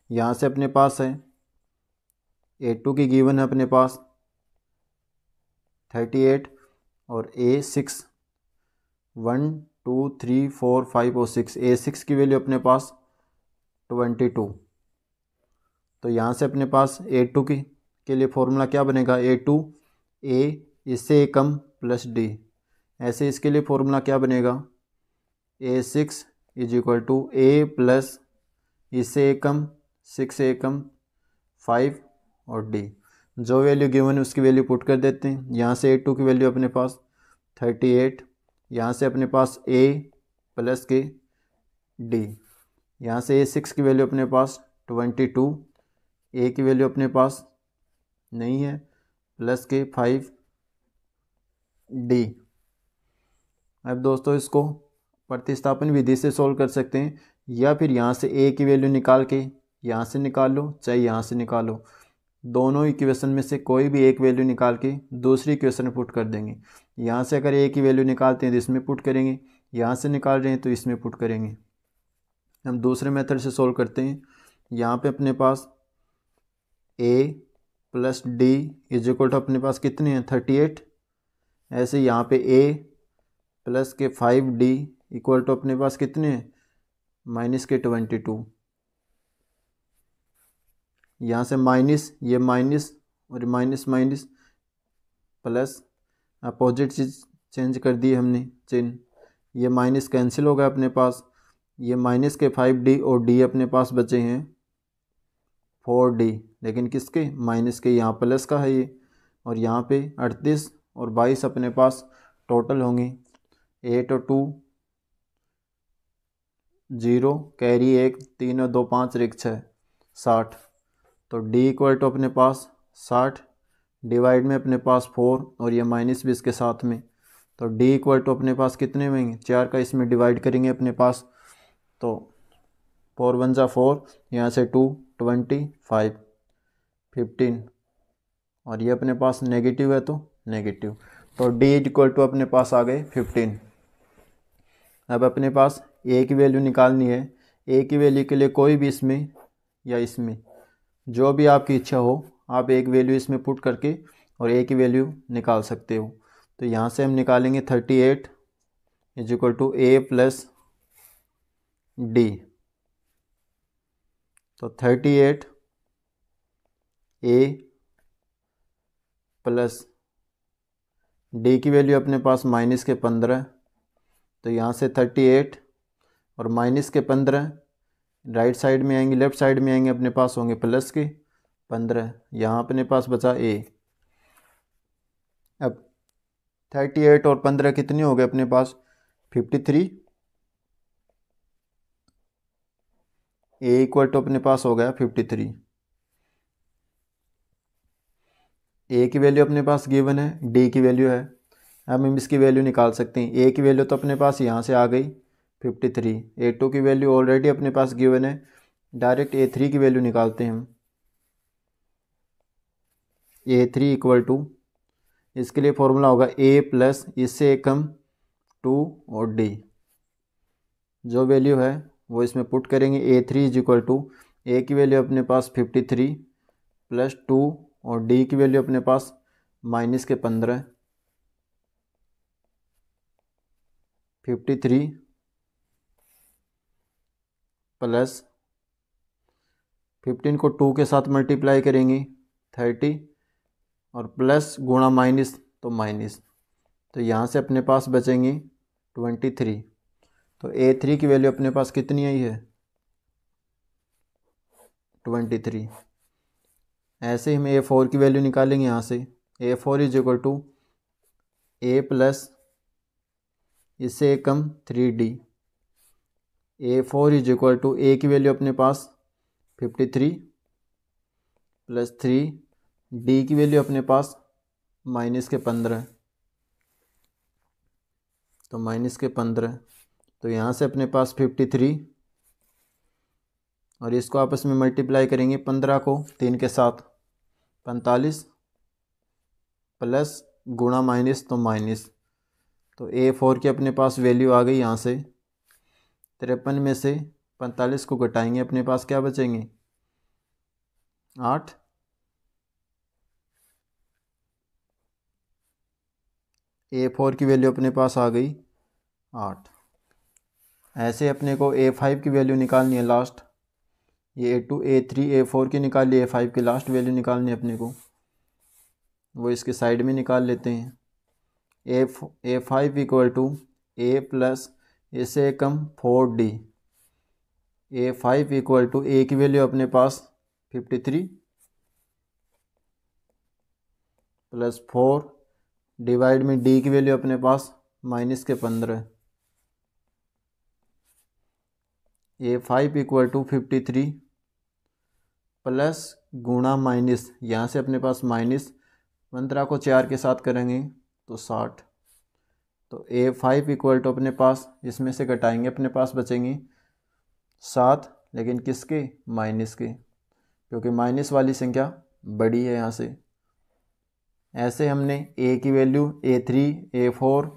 यहाँ से अपने पास है A2 की गिवन है अपने पास 38 और A6 1 2 3 4 5 और 6, A6 की वैल्यू अपने पास 22। तो यहाँ से अपने पास A2 के लिए फॉर्मूला क्या बनेगा, A2 A इससे कम प्लस D। ऐसे इसके लिए फॉर्मूला क्या बनेगा, A6 = A प्लस इससे कम 6 कम 5 और D। जो वैल्यू गिवन है उसकी वैल्यू पुट कर देते हैं। यहाँ से A2 की वैल्यू अपने पास 38, यहाँ से अपने पास A प्लस के D, यहाँ से A6 की वैल्यू अपने पास 22, A की वैल्यू अपने पास नहीं है, प्लस के 5 D। अब दोस्तों इसको प्रतिस्थापन विधि से सोल्व कर सकते हैं, या फिर यहाँ से A की वैल्यू निकाल के यहाँ से निकाल लो, चाहे यहाँ से निकालो। दोनों इक्वेशन में से कोई भी एक वैल्यू निकाल के दूसरी इक्वेशन में पुट कर देंगे। यहाँ से अगर A की वैल्यू निकालते हैं तो इसमें पुट करेंगे, यहाँ से निकाल रहे हैं तो इसमें पुट करेंगे। हम दूसरे मेथड से सोल्व करते हैं। यहाँ पे अपने पास A प्लस D = अपने पास कितने हैं, 38। ऐसे यहाँ पे A प्लस के 5D = अपने पास कितने हैं, -22। यहाँ से माइनस, ये माइनस और माइनस माइनस प्लस, अपोजिट चीज़ चेंज कर दी हमने चिन्ह, ये माइनस कैंसिल हो गया अपने पास, ये माइनस के 5D और D अपने पास बचे हैं 4D, लेकिन किसके, माइनस के। यहाँ प्लस का है ये, और यहाँ पे 38 और 22 अपने पास टोटल होंगे 8 और 2 0, कैरी 1, 3 और 2 5 और 1 6, 60। तो D = अपने पास 60, डिवाइड में अपने पास 4 और ये माइनस भी इसके साथ में, तो D = अपने पास कितने में, 4 का इसमें डिवाइड करेंगे अपने पास, तो 4 1 जा 4, यहाँ से 2 25 15 और ये अपने पास नेगेटिव है तो नेगेटिव, तो D = अपने पास आ गए 15। अब अपने पास A की वैल्यू निकालनी है। A की वैल्यू के लिए कोई भी इसमें या इसमें जो भी आपकी इच्छा हो, आप एक वैल्यू इसमें पुट करके और A की वैल्यू निकाल सकते हो। तो यहाँ से हम निकालेंगे 38 = A प्लस D, तो 38 A प्लस D की वैल्यू अपने पास माइनस के 15, तो यहाँ से 38 और माइनस के 15 राइट साइड में आएंगे, लेफ्ट साइड में आएंगे, अपने पास होंगे प्लस के 15। यहाँ अपने पास बचा A। अब 38 और 15 कितने हो गए अपने पास, 53। ए इक्वल टू अपने पास हो गया 53। ए की वैल्यू अपने पास गिवन है, डी की वैल्यू है। अब हम इसकी वैल्यू निकाल सकते हैं। ए की वैल्यू तो अपने पास यहाँ से आ गई 53, A2 की वैल्यू ऑलरेडी अपने पास गिवन है, डायरेक्ट A3 की वैल्यू निकालते हैं हम। A3 इक्वल टू, इसके लिए फॉर्मूला होगा A प्लस इससे एक कम 2 और D। जो वैल्यू है वो इसमें पुट करेंगे। A3 is equal to, A की वैल्यू अपने पास 53 प्लस 2 और डी की वैल्यू अपने पास माइनस के 15। 53 प्लस 15 को 2 के साथ मल्टीप्लाई करेंगे 30 और प्लस गुणा माइनस तो माइनस, तो यहाँ से अपने पास बचेंगे 23। तो A3 की वैल्यू अपने पास कितनी आई है 23। ऐसे ही हम A4 की वैल्यू निकालेंगे यहाँ से। A4 is equal to A plus इससे एक कम 3D। A4 is equal to, A की वैल्यू अपने पास 53 प्लस 3, D की वैल्यू अपने पास माइनस के 15, तो माइनस के 15। तो यहाँ से अपने पास 53 और इसको आपस में मल्टीप्लाई करेंगे 15 को 3 के साथ 45 प्लस गुणा माइनस तो माइनस। तो A4 की अपने पास वैल्यू आ गई यहाँ से 53 में से 45 को घटाएंगे अपने पास क्या बचेंगे 8। A4 की वैल्यू अपने पास आ गई 8। ऐसे अपने को A5 की वैल्यू निकालनी है लास्ट। ये A2 A3 A4 की निकाल ली, A5 की लास्ट वैल्यू निकालनी है अपने को, वो इसके साइड में निकाल लेते हैं। A5 equal to A plus इससे कम 4D। A5 equal to, A की वैल्यू अपने पास 53 प्लस 4 डिवाइड में D की वैल्यू अपने पास माइनस के 15। A5 इक्वल टू 53 प्लस गुणा माइनस, यहाँ से अपने पास माइनस 15 को 4 के साथ करेंगे तो 60। तो A5 इक्वल टू अपने पास इसमें से घटाएंगे अपने पास बचेंगे 7, लेकिन किसके माइनस के, क्योंकि माइनस वाली संख्या बड़ी है यहाँ से। ऐसे हमने A की वैल्यू A3 A4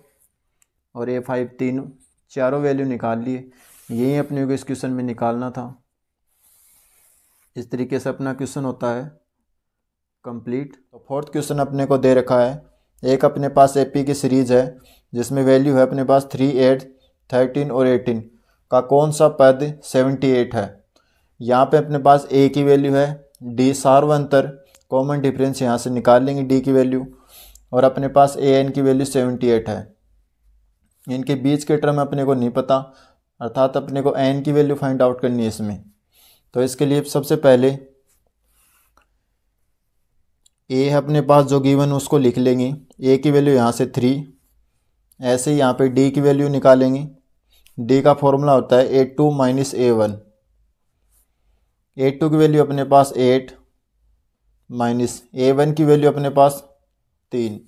और A5 चारों वैल्यू निकाल लिए। यही अपने को इस क्वेश्चन में निकालना था। इस तरीके से अपना क्वेश्चन होता है कंप्लीट। तो फोर्थ क्वेश्चन अपने को दे रखा है, एक अपने पास AP की सीरीज है जिसमें वैल्यू है अपने पास 3, 8, 13 और 18 का कौन सा पद 78 है। यहाँ पे अपने पास A की वैल्यू है, D सार्वंतर कॉमन डिफरेंस यहाँ से निकाल लेंगे D की वैल्यू, और अपने पास AN की वैल्यू 78 है। इनके बीच के टर्म अपने को नहीं पता, अर्थात अपने को N की वैल्यू फाइंड आउट करनी है इसमें। तो इसके लिए सबसे पहले A है अपने पास जो गिवन उसको लिख लेंगे। A की वैल्यू यहाँ से 3, ऐसे ही यहाँ पे D की वैल्यू निकालेंगे। D का फॉर्मूला होता है A2 माइनस A1। A2 की वैल्यू अपने पास 8 माइनस A1 की वैल्यू अपने पास 3,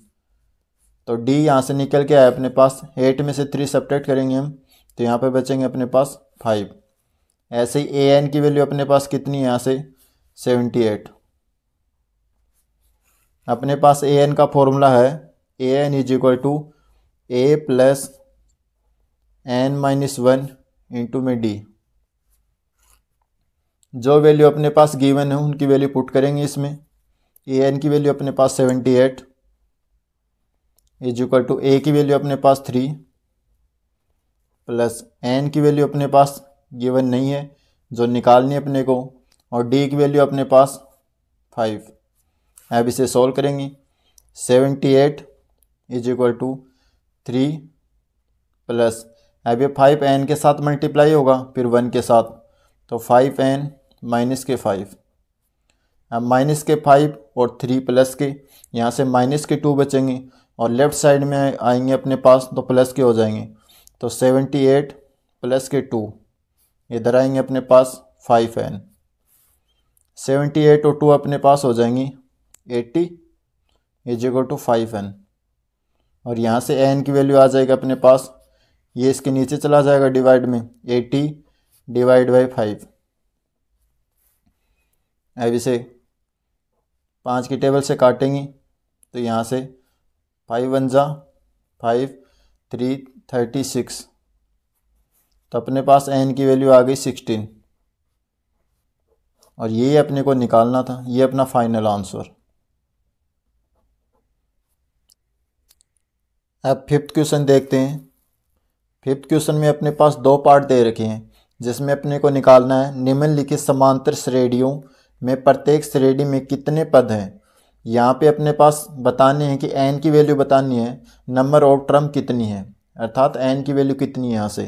तो D यहाँ से निकल के आया अपने पास। 8 में से 3 सब्ट्रैक्ट करेंगे हम, तो यहाँ पे बचेंगे अपने पास 5। ऐसे ही AN की वैल्यू अपने पास कितनी है यहाँ से 78। अपने पास AN का फॉर्मूला है AN is equal to A plus N minus 1 into में D। जो वैल्यू अपने पास गिवन है उनकी वैल्यू पुट करेंगे इसमें। AN की वैल्यू अपने पास 78 इज इक्वल टू A की वैल्यू अपने पास 3 प्लस N की वैल्यू अपने पास गिवन नहीं है जो निकालनी है अपने को, और D की वैल्यू अपने पास 5। अब इसे सॉल्व करेंगे। 78 इज इक्वल टू 3 प्लस, अब ये 5N के साथ मल्टीप्लाई होगा फिर 1 के साथ, तो 5N माइनस के 5। अब माइनस के 5 और 3 प्लस के, यहाँ से माइनस के 2 बचेंगे और लेफ़्ट साइड में आएंगे अपने पास तो प्लस के हो जाएंगे। तो 78 प्लस के 2 इधर आएंगे अपने पास 5n। 78 और 2 अपने पास हो जाएंगी 80 इज इक्वल टू 5n। और यहाँ से n की वैल्यू आ जाएगा अपने पास, ये इसके नीचे चला जाएगा डिवाइड में, 80 डिवाइड बाई 5। अब इसे 5 की टेबल से काटेंगे तो यहाँ से 5 1 जा 5 3 36, तो अपने पास n की वैल्यू आ गई 16। और ये अपने को निकालना था, ये अपना फाइनल आंसर। अब फिफ्थ क्वेश्चन देखते हैं। फिफ्थ क्वेश्चन में अपने पास दो पार्ट दे रखे हैं जिसमें अपने को निकालना है निम्नलिखित समांतर श्रेणियों में प्रत्येक श्रेणी में कितने पद हैं। यहाँ पे अपने पास बताने हैं कि n की वैल्यू बतानी है, नंबर ऑफ टर्म कितनी है, अर्थात n की वैल्यू कितनी है यहाँ से।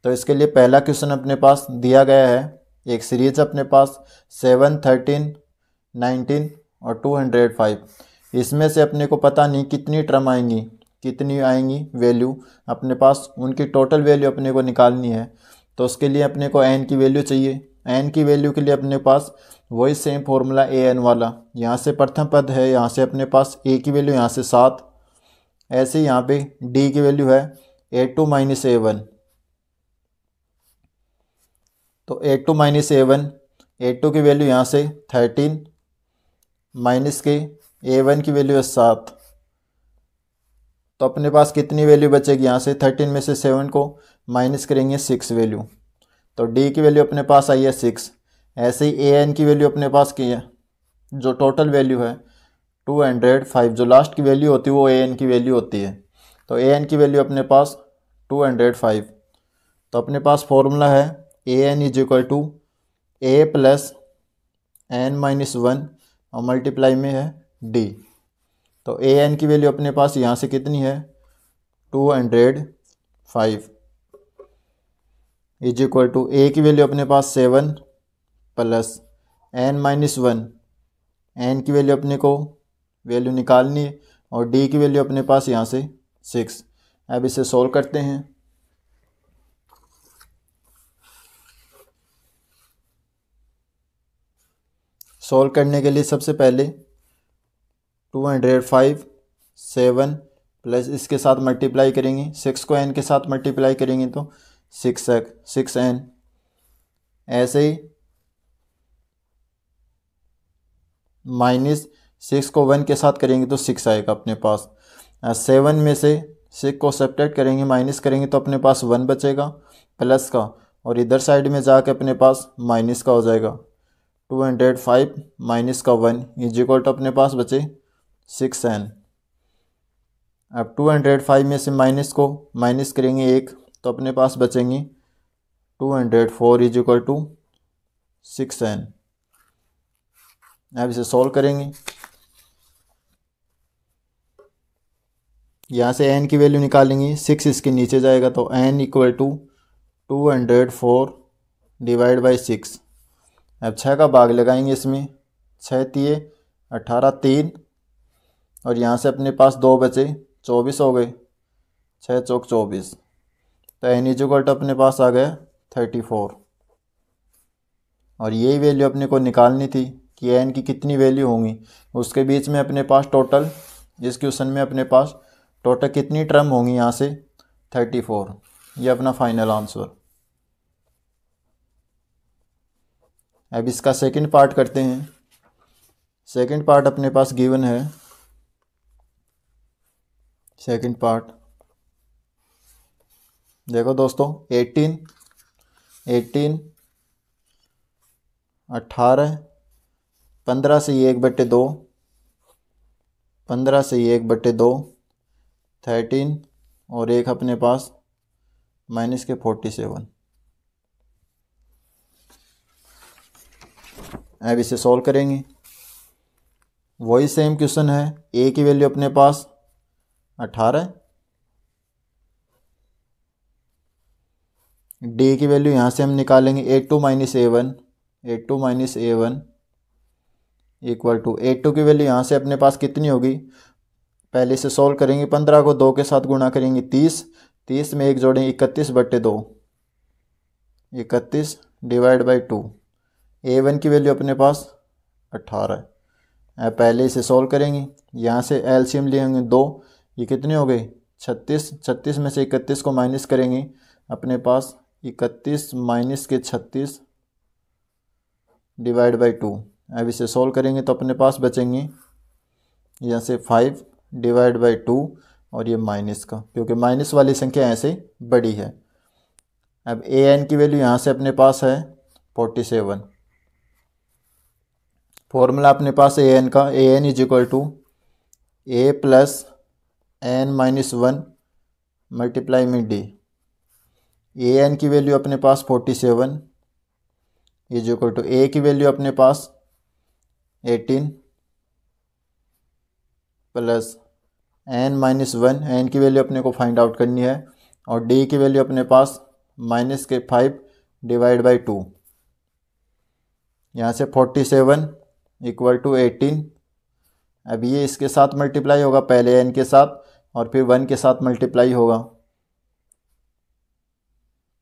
तो इसके लिए पहला क्वेश्चन अपने पास दिया गया है, एक सीरीज अपने पास 7 13 19 और 205। इसमें से अपने को पता नहीं कितनी टर्म आएंगी, कितनी आएंगी वैल्यू अपने पास, उनकी टोटल वैल्यू अपने को निकालनी है। तो उसके लिए अपने को n की वैल्यू चाहिए। n की वैल्यू के लिए अपने पास वही सेम फॉर्मूला an वाला, यहाँ से प्रथम पद है, यहाँ से अपने पास a की वैल्यू यहाँ से 7, ऐसे ही यहाँ पे d की वैल्यू है a2 माइनस a1। तो a2 माइनस a1, a2 की वैल्यू यहाँ से 13 माइनस के a1 की वैल्यू है 7। तो अपने पास कितनी वैल्यू बचेगी, यहाँ से 13 में से 7 को माइनस करेंगे 6 वैल्यू, तो d की वैल्यू अपने पास आई है 6। ऐसे ही an की वैल्यू अपने पास की है, जो टोटल वैल्यू है 205, जो लास्ट की वैल्यू होती है वो an की वैल्यू होती है। तो an की वैल्यू अपने पास 205। तो अपने पास फॉर्मूला है an is equal to a plus n minus 1 और मल्टीप्लाई में है d। तो an की वैल्यू अपने पास यहाँ से कितनी है 205 इज इक्वल टू a की वैल्यू अपने पास 7 प्लस n माइनस 1, n की वैल्यू अपने को वैल्यू निकालनी है, और d की वैल्यू अपने पास यहाँ से 6। अब इसे सॉल्व करते हैं। सॉल्व करने के लिए सबसे पहले 205 7 प्लस इसके साथ मल्टीप्लाई करेंगे, 6 को n के साथ मल्टीप्लाई करेंगे तो 6n, ऐसे ही माइनस 6 को 1 के साथ करेंगे तो 6 आएगा अपने पास। 7 में से 6 को सब्ट्रैक्ट करेंगे, माइनस करेंगे तो अपने पास 1 बचेगा प्लस का, और इधर साइड में जाके अपने पास माइनस का हो जाएगा। 205 माइनस का 1 इज इक्वल टू अपने पास बचे 6n। अब 205 में से माइनस को माइनस करेंगे 1 तो अपने पास बचेंगे 204 इज इक्वल टू 6n। अब इसे सॉल्व करेंगे। यहाँ से n की वैल्यू निकालेंगे, 6 इसके नीचे जाएगा तो n equal to 204 divide by 6। अब 6 का भाग लगाएंगे इसमें, 6 तिये 18 3, और यहाँ से अपने पास 2 बचे 24 हो गए, 6 चौक 24। तो n इक्वल टू अपने पास आ गया 34। और यही वैल्यू अपने को निकालनी थी कि n की कितनी वैल्यू होंगी। उसके बीच में अपने पास टोटल, इस क्वेश्चन में अपने पास टोटल कितनी टर्म होंगी, यहाँ से 34। ये अपना फाइनल आंसर। अब इसका सेकंड पार्ट करते हैं। सेकंड पार्ट अपने पास गिवन है। सेकंड पार्ट देखो दोस्तों, 18 18 15 से ये 1/2, 15 से ये 1/2 13, और एक अपने पास माइनस के 47। अब इसे सॉल्व करेंगे। वही सेम क्वेश्चन है, ए की वैल्यू अपने पास 18, डी की वैल्यू यहाँ से हम निकालेंगे a2 minus a1 equal to a2 की वैल्यू यहाँ से अपने पास कितनी होगी, पहले से सॉल्व करेंगे। 15 को 2 के साथ गुणा करेंगे 30 में 1 जोड़ेंगे 31/2 31 डिवाइड बाई 2। A1 की वैल्यू अपने पास 18 है। अब पहले इसे सॉल्व करेंगे, यहाँ से एलसीएम लेंगे 2, ये कितने हो गए 36। 36 में से 31 को माइनस करेंगे, अपने पास 31 माइनस के 36 डिवाइड बाई 2। अब इसे सॉल्व करेंगे तो अपने पास बचेंगे यहाँ से 5 डिवाइड बाई 2 और ये माइनस का, क्योंकि माइनस वाली संख्या ऐसे बड़ी है। अब an की वैल्यू यहाँ से अपने पास है 47। फॉर्मूला अपने पास an का, an is equal to a plus n minus 1 multiply में d। an की वैल्यू अपने पास 47 इज इक्वल टू a की वैल्यू अपने पास 18 प्लस n माइनस 1, n की वैल्यू अपने को फाइंड आउट करनी है, और d की वैल्यू अपने पास माइनस के 5 डिवाइड बाई 2। यहाँ से 47 इक्वल टू 18। अब ये इसके साथ मल्टीप्लाई होगा, पहले n के साथ और फिर 1 के साथ मल्टीप्लाई होगा,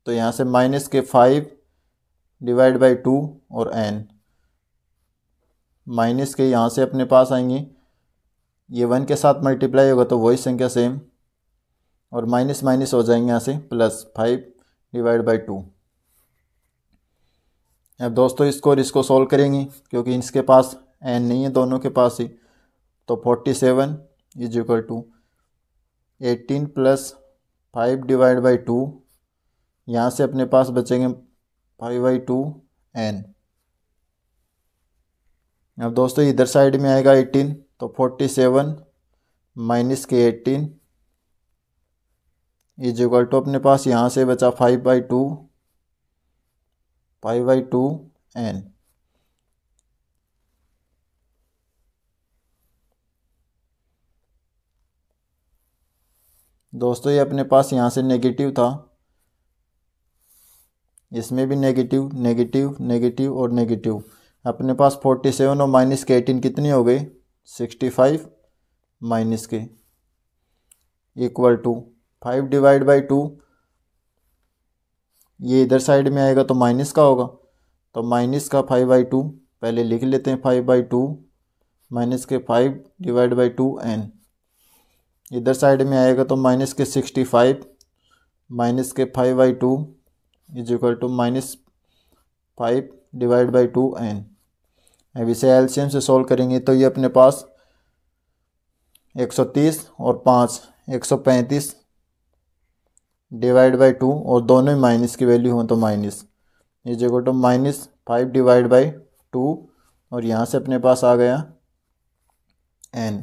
तो यहाँ से माइनस के 5 डिवाइड बाई 2 और n माइनस के यहाँ से अपने पास आएंगे, ये 1 के साथ मल्टीप्लाई होगा तो वही संख्या सेम, और माइनस माइनस हो जाएंगे यहाँ से प्लस 5 डिवाइड बाई 2। अब दोस्तों इसको और इसको सॉल्व करेंगे, क्योंकि इसके पास n नहीं है, दोनों के पास ही, तो 47 is equal to 18 plus 5 divide by 2। यहाँ से अपने पास बचेंगे 5 बाई 2 n। अब दोस्तों इधर साइड में आएगा 18, तो 47 माइनस के 18 इज इक्वल टू अपने पास यहाँ से बचा 5 बाई 2 n। दोस्तों ये अपने पास यहाँ से नेगेटिव था, इसमें भी नेगेटिव नेगेटिव नेगेटिव और नेगेटिव। अपने पास 47 और माइनस के 18 कितनी हो गई 65 माइनस के इक्वल टू 5 डिवाइड बाई 2। ये इधर साइड में आएगा तो माइनस का होगा, तो माइनस का 5 बाई 2 पहले लिख लेते हैं, 5 बाई 2 माइनस के 5 डिवाइड बाई 2 n। इधर साइड में आएगा तो माइनस के 65 माइनस के 5 by 2 is equal to minus 5 divide by 2 n। अब इसे एलसीएम से सॉल्व करेंगे तो ये अपने पास 130 और 5 135 डिवाइड बाई 2, और दोनों ही माइनस की वैल्यू हो तो minus is equal to minus 5 divide by 2, और यहाँ से अपने पास आ गया n।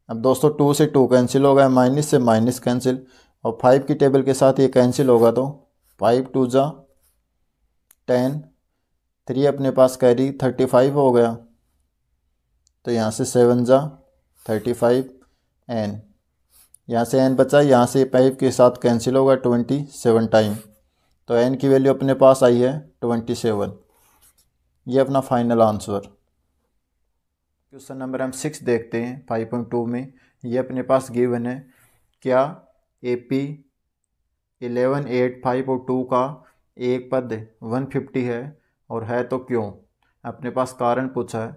अब दोस्तों 2 से 2 कैंसिल हो गया, माइनस से माइनस कैंसिल, और 5 की टेबल के साथ ये कैंसिल होगा तो 5 2 जा 10, 3 अपने पास कैरी 35 हो गया, तो यहाँ से 7 जा 35 n। यहाँ से n बचा, यहाँ से 5 के साथ कैंसिल होगा 27 टाइम, तो n की वैल्यू अपने पास आई है 27। ये अपना फाइनल आंसर। क्वेश्चन नंबर हम 6 देखते हैं 5.2 में। ये अपने पास गिवन है, क्या AP 11 8 5 और 2 का एक पद 150 है और है तो क्यों। अपने पास कारण पूछा है,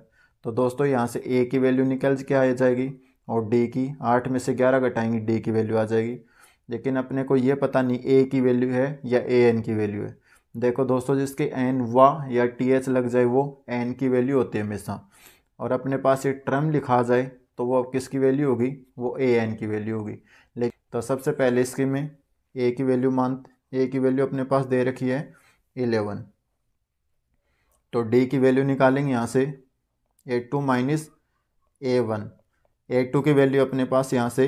तो दोस्तों यहाँ से a की वैल्यू निकल के आ जाएगी, और d की 8 में से 11 घटाएंगे d की वैल्यू आ जाएगी। लेकिन अपने को ये पता नहीं a की वैल्यू है या an की वैल्यू है। देखो दोस्तों जिसके n वा या th लग जाए वो n की वैल्यू होती है हमेशा, और अपने पास ये टर्म लिखा जाए तो वो किसकी वैल्यू होगी, वो an की वैल्यू होगी। लेकिन तो सबसे पहले इसकी में a की वैल्यू a की वैल्यू अपने पास दे रखी है 11, तो d की वैल्यू निकालेंगे यहाँ से 82 माइनस a1। a2 की वैल्यू अपने पास यहाँ से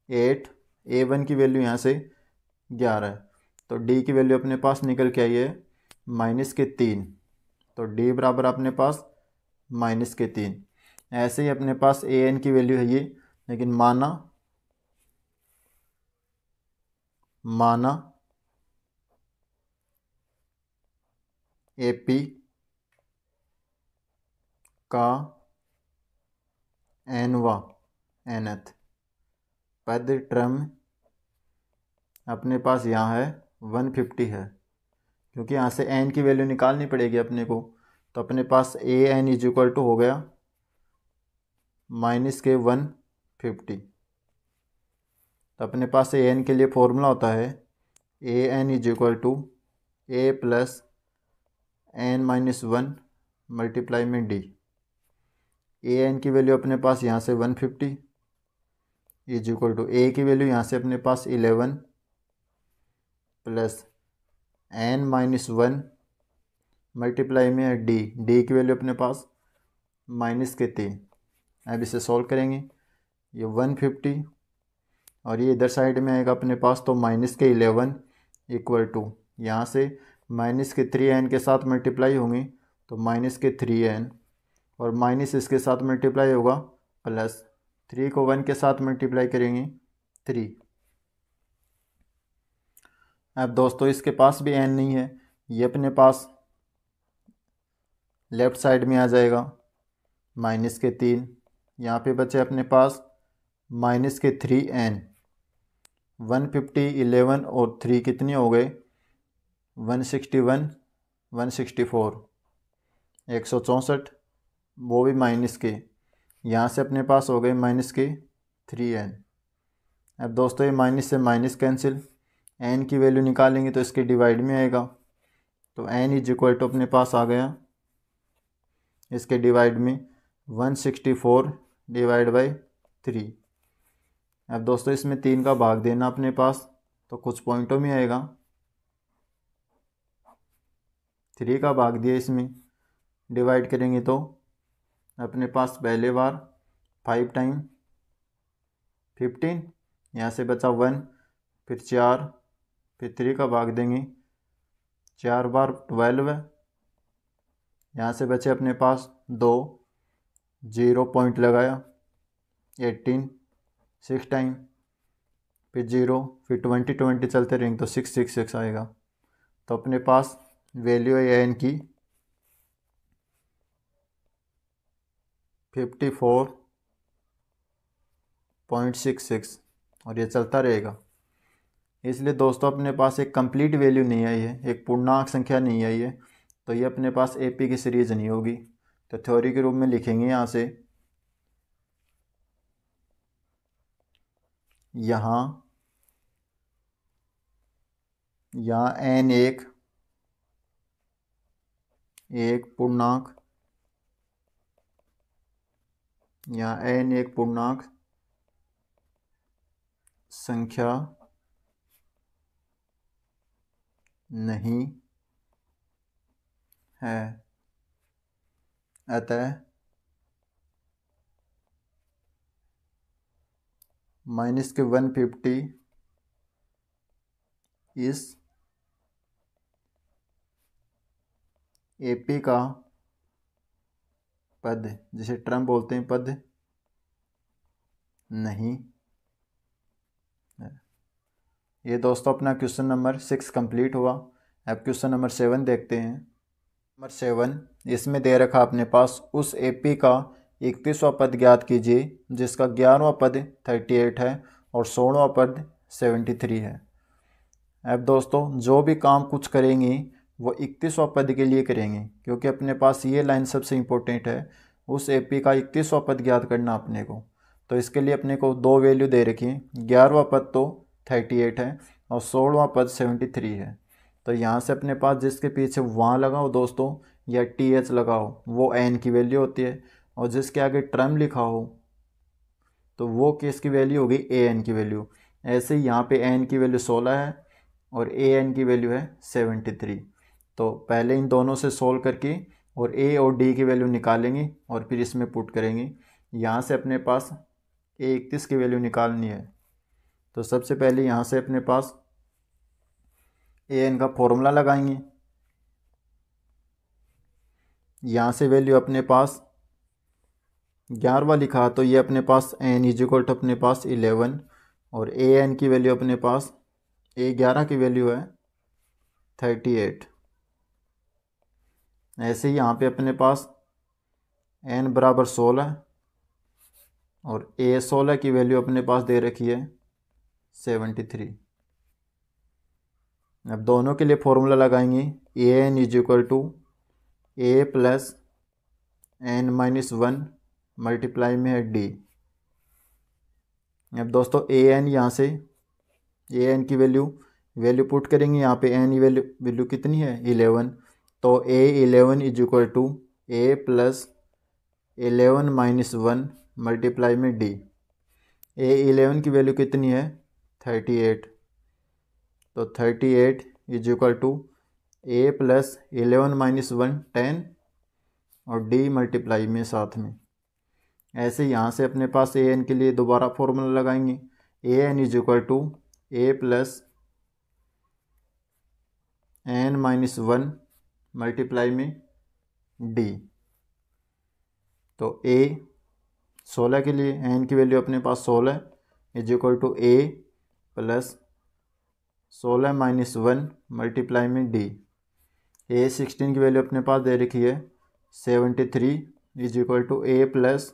8, a1 की वैल्यू यहाँ से 11 है, तो d की वैल्यू अपने पास निकल के आई है माइनस के 3, तो d बराबर अपने पास माइनस के 3। ऐसे ही अपने पास an की वैल्यू है ये, लेकिन माना AP का nवा nth पद टर्म अपने पास यहाँ है 150 है, क्योंकि यहाँ से एन की वैल्यू निकालनी पड़ेगी अपने को। तो अपने पास A N is equal to हो गया -150। तो अपने पास ए एन के लिए फॉर्मूला होता है A N is equal to A plus n-1 multiply में डी। ए एन की वैल्यू अपने पास यहाँ से 150 इज इक्वल टू ए की वैल्यू यहाँ से अपने पास 11 प्लस n-1 मल्टीप्लाई में डी। डी की वैल्यू अपने पास -3। अब इसे सॉल्व करेंगे, ये 150 और ये इधर साइड में आएगा अपने पास, तो -11 इक्वल टू यहाँ से -3n के साथ मल्टीप्लाई होंगे तो -3n और माइनस इसके साथ मल्टीप्लाई होगा प्लस 3 को 1 के साथ मल्टीप्लाई करेंगे 3। अब दोस्तों इसके पास भी n नहीं है, ये अपने पास लेफ़्ट साइड में आ जाएगा -3। यहाँ पे बचे अपने पास -3n। 150 11 और 3 कितने हो गए 161 164 164, वो भी माइनस के, यहाँ से अपने पास हो गए -3n। अब दोस्तों ये माइनस से माइनस कैंसिल, n की वैल्यू निकालेंगे तो इसके डिवाइड में आएगा, तो n इज इक्वल टू अपने पास आ गया इसके डिवाइड में 164 डिवाइड बाई 3। अब दोस्तों इसमें 3 का भाग देना अपने पास, तो कुछ पॉइंटों में आएगा 3 का भाग दिया, इसमें डिवाइड करेंगे तो अपने पास पहले बार 5 टाइम 15, यहाँ से बचा 1, फिर 4, फिर 3 का भाग देंगे 4 बार 12 है, यहाँ से बचे अपने पास 2, 0 पॉइंट लगाया 18, 6 टाइम, फिर 0, फिर 20 20 चलते रहेंगे तो 666 आएगा। तो अपने पास वैल्यू है एन की 54.66 और ये चलता रहेगा। इसलिए दोस्तों अपने पास एक कंप्लीट वैल्यू नहीं आई है, एक पूर्णांक संख्या नहीं आई है, तो ये अपने पास एपी की सीरीज नहीं होगी। तो थ्योरी के रूप में लिखेंगे यहाँ से, यहाँ n एक पूर्णांक, यहाँ n एक पूर्णांक संख्या नहीं है, अतः -150 इस एपी का पद, जिसे टर्म बोलते हैं, पद नहीं है। ये दोस्तों अपना क्वेश्चन नंबर 6 कंप्लीट हुआ। अब क्वेश्चन नंबर 7 देखते हैं। नंबर 7, इसमें दे रखा अपने पास उस एपी का 31वां पद ज्ञात कीजिए जिसका 11वां पद 38 है और 16वां पद 73 है। अब दोस्तों जो भी काम कुछ करेंगे वो 31वां पद के लिए करेंगे, क्योंकि अपने पास ये लाइन सबसे इम्पोर्टेंट है। उस एपी का 31वां पद ज्ञात करना अपने को, तो इसके लिए अपने को 2 वैल्यू दे रखी है। 11वां पद तो 38 है और 16वां पद 73 है। तो यहाँ से अपने पास जिसके पीछे वहाँ लगाओ दोस्तों या TH लगाओ, वो n की वैल्यू होती है, और जिसके आगे टर्म लिखा हो तो वो किसकी वैल्यू होगी, an की वैल्यू। ऐसे ही यहाँ पे n की वैल्यू 16 है और an की वैल्यू है 73। तो पहले इन दोनों से सोल्व करके और a और d की वैल्यू निकालेंगे और फिर इसमें पुट करेंगे। यहाँ से अपने पास a31 की वैल्यू निकालनी है। तो सबसे पहले यहाँ से अपने पास an का फॉर्मूला लगाएंगे। यहाँ से वैल्यू अपने पास 11वां लिखा, तो ये अपने पास n इज इक्वल टू अपने पास 11 और an की वैल्यू अपने पास a11 की वैल्यू है 38। ऐसे ही यहाँ पे अपने पास n बराबर 16 और a16 की वैल्यू अपने पास दे रखी है 73। अब दोनों के लिए फॉर्मूला लगाएंगे। A N is equal to A plus N minus one multiply में है डी। अब दोस्तों ए एन यहाँ से ए एन की वैल्यू पुट करेंगे, यहाँ पे एन की वैल्यू कितनी है 11, तो A11 is equal to A plus 11 minus one multiply में डी। A11 की वैल्यू कितनी है 38, तो 38 is equal to A plus 11 minus one 10 और डी मल्टीप्लाई में साथ में। ऐसे यहाँ से अपने पास ए एन के लिए दोबारा फॉर्मूला लगाएंगे, A N is equal to A plus N minus one multiply में डी। तो ए 16 के लिए एन की वैल्यू अपने पास 16 is equal to A plus 16 minus one multiply में डी। ए 16 की वैल्यू अपने पास दे रखी है 73 is equal to A plus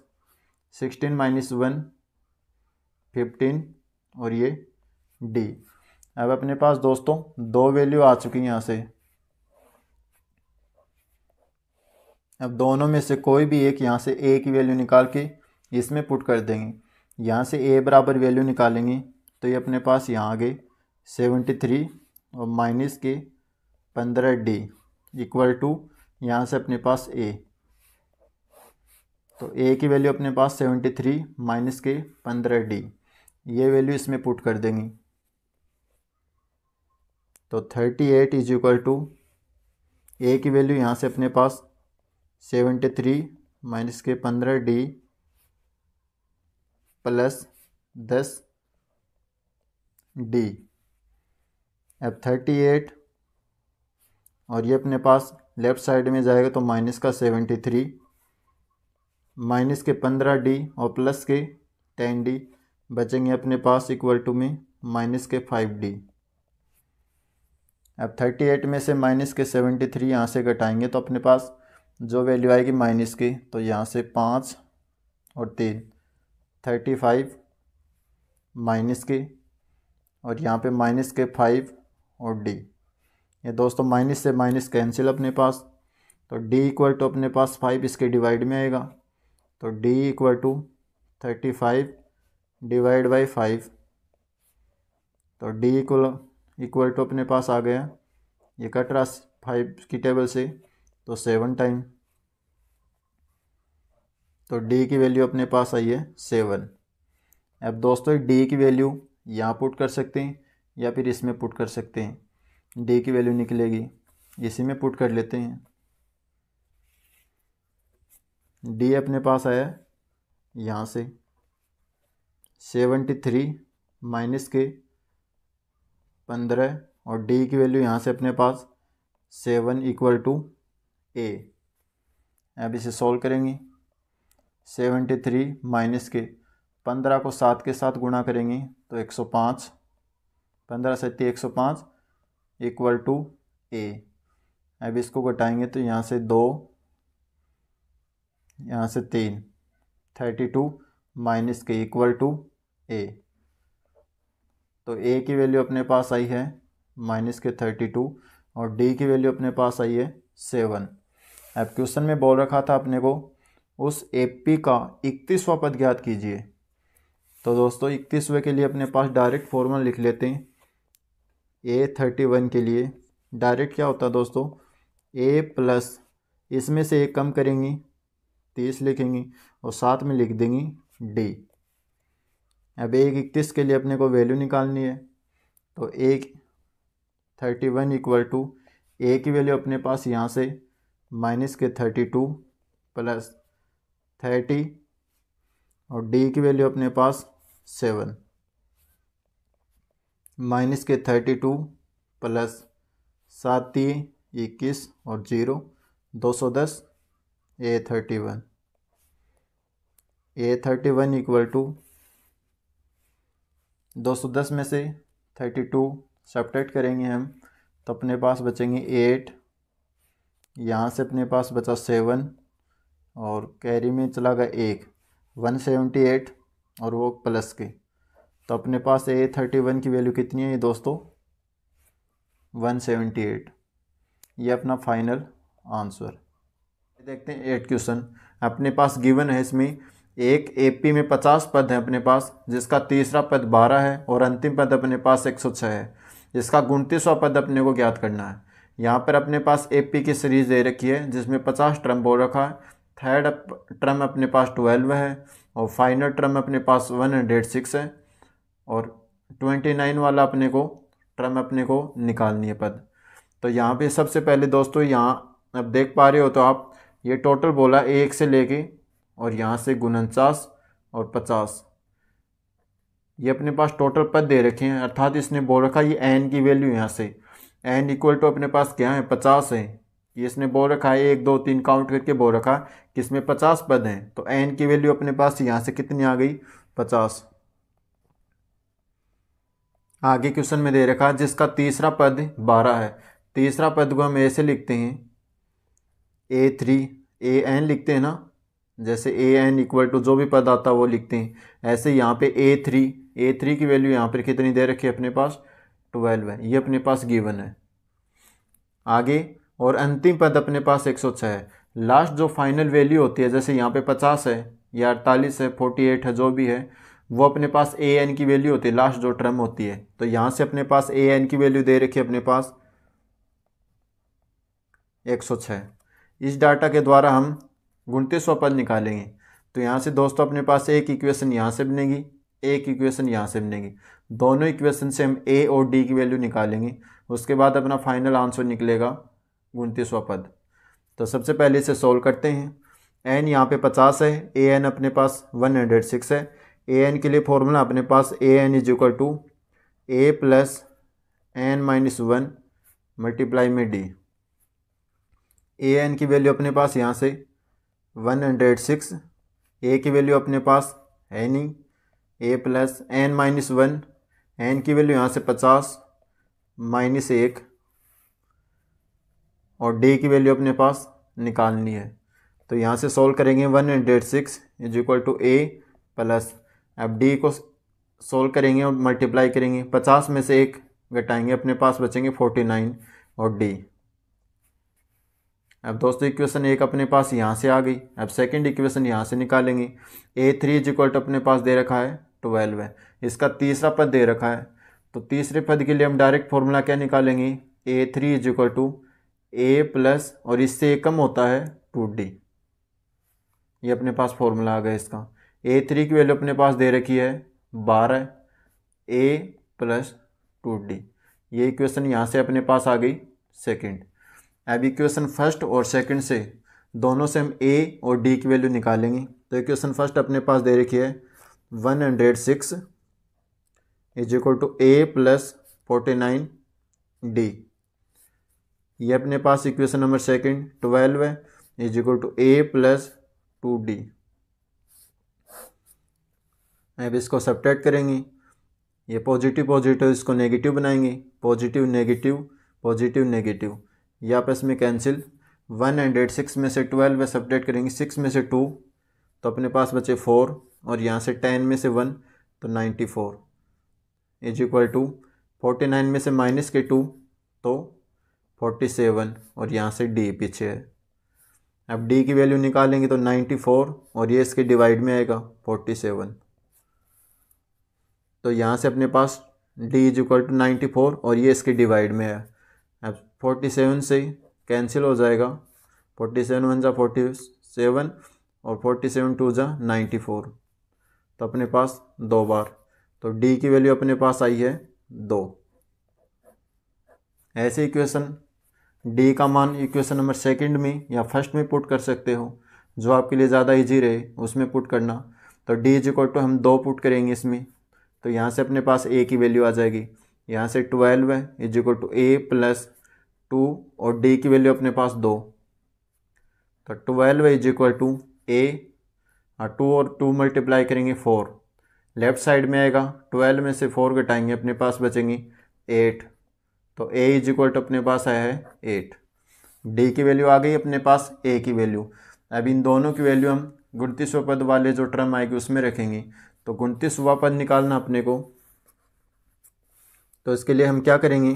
16 minus one 15 और ये डी। अब अपने पास दोस्तों दो वैल्यू आ चुकी हैं यहाँ से। अब दोनों में से कोई भी एक यहाँ से ए की वैल्यू निकाल के इसमें पुट कर देंगे। यहाँ से ए बराबर वैल्यू निकालेंगे तो ये अपने पास यहाँ आ गए 73 और माइनस के 15 डी इक्वल टू यहाँ से अपने पास ए। तो ए की वैल्यू अपने पास 73 माइनस के 15 डी, ये वैल्यू इसमें पुट कर देंगे। तो 38 इज इक्वल टू ए की वैल्यू यहाँ से अपने पास 73 माइनस के 15 डी प्लस 10 डी। अब 38 और ये अपने पास लेफ़्ट साइड में जाएगा तो माइनस का 73 माइनस के 15 डी और प्लस के 10 डी बचेंगे अपने पास इक्वल टू में माइनस के 5 डी। अब 38 में से माइनस के 73 यहाँ से घटाएंगे तो अपने पास जो वैल्यू आएगी माइनस की, तो यहाँ से 5 और 3 35 माइनस के, और यहाँ पे माइनस के 5 और डी। ये दोस्तों माइनस से माइनस कैंसिल अपने पास, तो डी इक्वल टू अपने पास 5 इसके डिवाइड में आएगा, तो D equal to 35 divide by 5, तो डी इक्वल टू अपने पास आ गया, ये कट रहा 5 की टेबल से तो 7 टाइम, तो डी की वैल्यू अपने पास आई है 7। अब दोस्तों डी की वैल्यू यहाँ पुट कर सकते हैं या फिर इसमें पुट कर सकते हैं। डी की वैल्यू निकलेगी, इसी में पुट कर लेते हैं। डी अपने पास आया यहाँ से 73 माइनस के 15 और डी की वैल्यू यहाँ से अपने पास 7 इक्वल टू ए। अब इसे सॉल्व करेंगे। 73 माइनस के 15 को 7 के साथ गुणा करेंगे तो 105, 15 से 105 इक्वल टू ए। अब इसको घटाएंगे तो यहाँ से 2, यहाँ से 3, 32 माइनस के इक्वल टू ए। तो ए की वैल्यू अपने पास आई है माइनस के 32 और डी की वैल्यू अपने पास आई है 7। अब क्वेश्चन में बोल रखा था अपने को उस एपी का 31वां पद ज्ञात कीजिए। तो दोस्तों 31वें के लिए अपने पास डायरेक्ट फॉर्मूला लिख लेते हैं। A31 के लिए डायरेक्ट क्या होता है दोस्तों, ए प्लस इसमें से एक कम करेंगी 30 लिखेंगी और साथ में लिख देंगी डी। अब 31 के लिए अपने को वैल्यू निकालनी है, तो 31 इक्वल टू ए की वैल्यू अपने पास यहाँ से माइनस के 32 प्लस 30 और डी की वैल्यू अपने पास 7 माइनस के 32 प्लस 7 21 और 0 210 A31 इक्वल टू 210 में से 32 सब्ट्रैक्ट करेंगे हम तो अपने पास बचेंगे 8, यहाँ से अपने पास बचा 7 और कैरी में चला गया 1, 178 और वो प्लस के, तो अपने पास A31 की वैल्यू कितनी है दोस्तों 178। ये अपना फाइनल आंसर। देखते हैं 8 क्वेश्चन। अपने पास गिवन है इसमें एक एपी में 50 पद है अपने पास, जिसका तीसरा पद 12 है और अंतिम पद अपने पास 106 है। इसका 29वां पद अपने को ज्ञात करना है। यहाँ पर अपने पास एपी की सीरीज दे रखी है जिसमें 50 टर्म बोल रखा है। थर्ड टर्म अपने पास 12 है और फाइनल टर्म अपने पास 106 है और 29 वाला अपने को टर्म अपने को निकालनी है पद। तो यहाँ पे सबसे पहले दोस्तों यहाँ अब देख पा रहे हो तो आप, ये टोटल बोला 1 से लेके और यहाँ से 49 और 50, ये अपने पास टोटल पद दे रखे हैं। अर्थात इसने बोल रखा ये एन की वैल्यू यहाँ से एन इक्वल टू अपने पास क्या है 50 है। ये इसने बोल रखा है 1 2 3 काउंट करके बोल रखा कि इसमें 50 पद हैं, तो एन की वैल्यू अपने पास यहाँ से कितनी आ गई 50। आगे क्वेश्चन में दे रखा है जिसका तीसरा पद 12 है। तीसरा पद को हम ऐसे लिखते हैं A3 ए एन लिखते हैं ना, जैसे ए एन इक्वल टू जो भी पद आता है वो लिखते हैं। ऐसे यहाँ पे A3 की वैल्यू यहाँ पर कितनी दे रखी है अपने पास 12 है, ये अपने पास गिवन है। आगे और अंतिम पद अपने पास 106 है। लास्ट जो फाइनल वैल्यू होती है, जैसे यहाँ पे 50 है या 48 है 48 है जो भी है, वो अपने पास ए एन की वैल्यू होती है, लास्ट जो टर्म होती है। तो यहाँ से अपने पास ए एन की वैल्यू दे रखी है अपने पास 106। इस डाटा के द्वारा हम 29वां पद निकालेंगे। तो यहाँ से दोस्तों अपने पास एक इक्वेशन यहाँ से बनेगी, एक इक्वेशन यहाँ से बनेगी। दोनों इक्वेशन से हम ए और डी की वैल्यू निकालेंगे, उसके बाद अपना फाइनल आंसर निकलेगा 29वां पद। तो सबसे पहले इसे सोल्व करते हैं। एन यहाँ पे 50 है, ए एन अपने पास 106 है। ए एन के लिए फॉर्मूला अपने पास A N is equal to A plus N minus 1 multiply में डी। ए एन की वैल्यू अपने पास यहाँ से 106, ए की वैल्यू अपने पास है नहीं, ए प्लस एन माइनस 1, एन की वैल्यू यहाँ से 50 माइनस 1 और डी की वैल्यू अपने पास निकालनी है। तो यहाँ से सोल्व करेंगे 106 is equal to A plus, अब डी को सोल्व करेंगे और मल्टीप्लाई करेंगे, 50 में से 1 घटाएंगे अपने पास बचेंगे 49 और डी। अब दोस्तों इक्वेशन एक अपने पास यहाँ से आ गई। अब सेकंड इक्वेशन यहाँ से निकालेंगे। A3 इज इक्वल टू अपने पास दे रखा है 12 है, इसका तीसरा पद दे रखा है। तो तीसरे पद के लिए हम डायरेक्ट फॉर्मूला क्या निकालेंगे, A3 is equal to A plus और इससे एक कम होता है 2D। ये अपने पास फॉर्मूला आ गया इसका। A3 की वैल्यू अपने पास दे रखी है 12, A प्लस 2D। ये इक्वेशन यहाँ से अपने पास आ गई सेकंड। अब इक्वेशन फर्स्ट और सेकंड से दोनों से हम A और D की वैल्यू निकालेंगे। तो इक्वेशन फर्स्ट अपने पास दे रखी है 106 is equal to A plus 49D। ये अपने पास इक्वेशन नंबर सेकंड 12 है is equal to A plus 2D। अब इसको सब्ट्रैक्ट करेंगे, ये पॉजिटिव पॉजिटिव इसको नेगेटिव बनाएंगे, पॉजिटिव नेगेटिव पॉजिटिव नेगेटिव, ये आपस में कैंसिल। 106 में से 12 सब्ट्रैक्ट करेंगे, 6 में से 2 तो अपने पास बचे 4 और यहाँ से 10 में से 1 तो 94 इज इक्वल टू 49 में से माइनस के 2 तो 47 और यहाँ से D पीछे है। अब D की वैल्यू निकालेंगे तो 94 और ये इसके डिवाइड में आएगा 47। तो यहाँ से अपने पास D इज इक्वल टू 94 और ये इसके डिवाइड में है। अब 47 से कैंसिल हो जाएगा, 47 1 जा 47 और 47 2 जा 94, तो अपने पास 2 बार। तो D की वैल्यू अपने पास आई है 2। ऐसे इक्वेशन D का मान इक्वेशन नंबर सेकंड में या फर्स्ट में पुट कर सकते हो, जो आपके लिए ज़्यादा इजी रहे उसमें पुट करना। तो D इज इक्वल टू हम 2 पुट करेंगे इसमें, तो यहाँ से अपने पास A की वैल्यू आ जाएगी, यहाँ से 12 है is equal to A plus 2 और D की वैल्यू अपने पास 2, तो 12 इज इक्वल टू A 2 और 2 मल्टीप्लाई करेंगे 4, लेफ्ट साइड में आएगा, 12 में से 4 घटाएंगे अपने पास बचेंगी 8, तो A इज इक्वल टू अपने पास आया है 8। D की वैल्यू आ गई अपने पास A की वैल्यू। अब इन दोनों की वैल्यू हम 29वें पद वाले जो टर्म आएगी उसमें रखेंगे। तो 29वां पद निकालना अपने को, तो इसके लिए हम क्या करेंगे,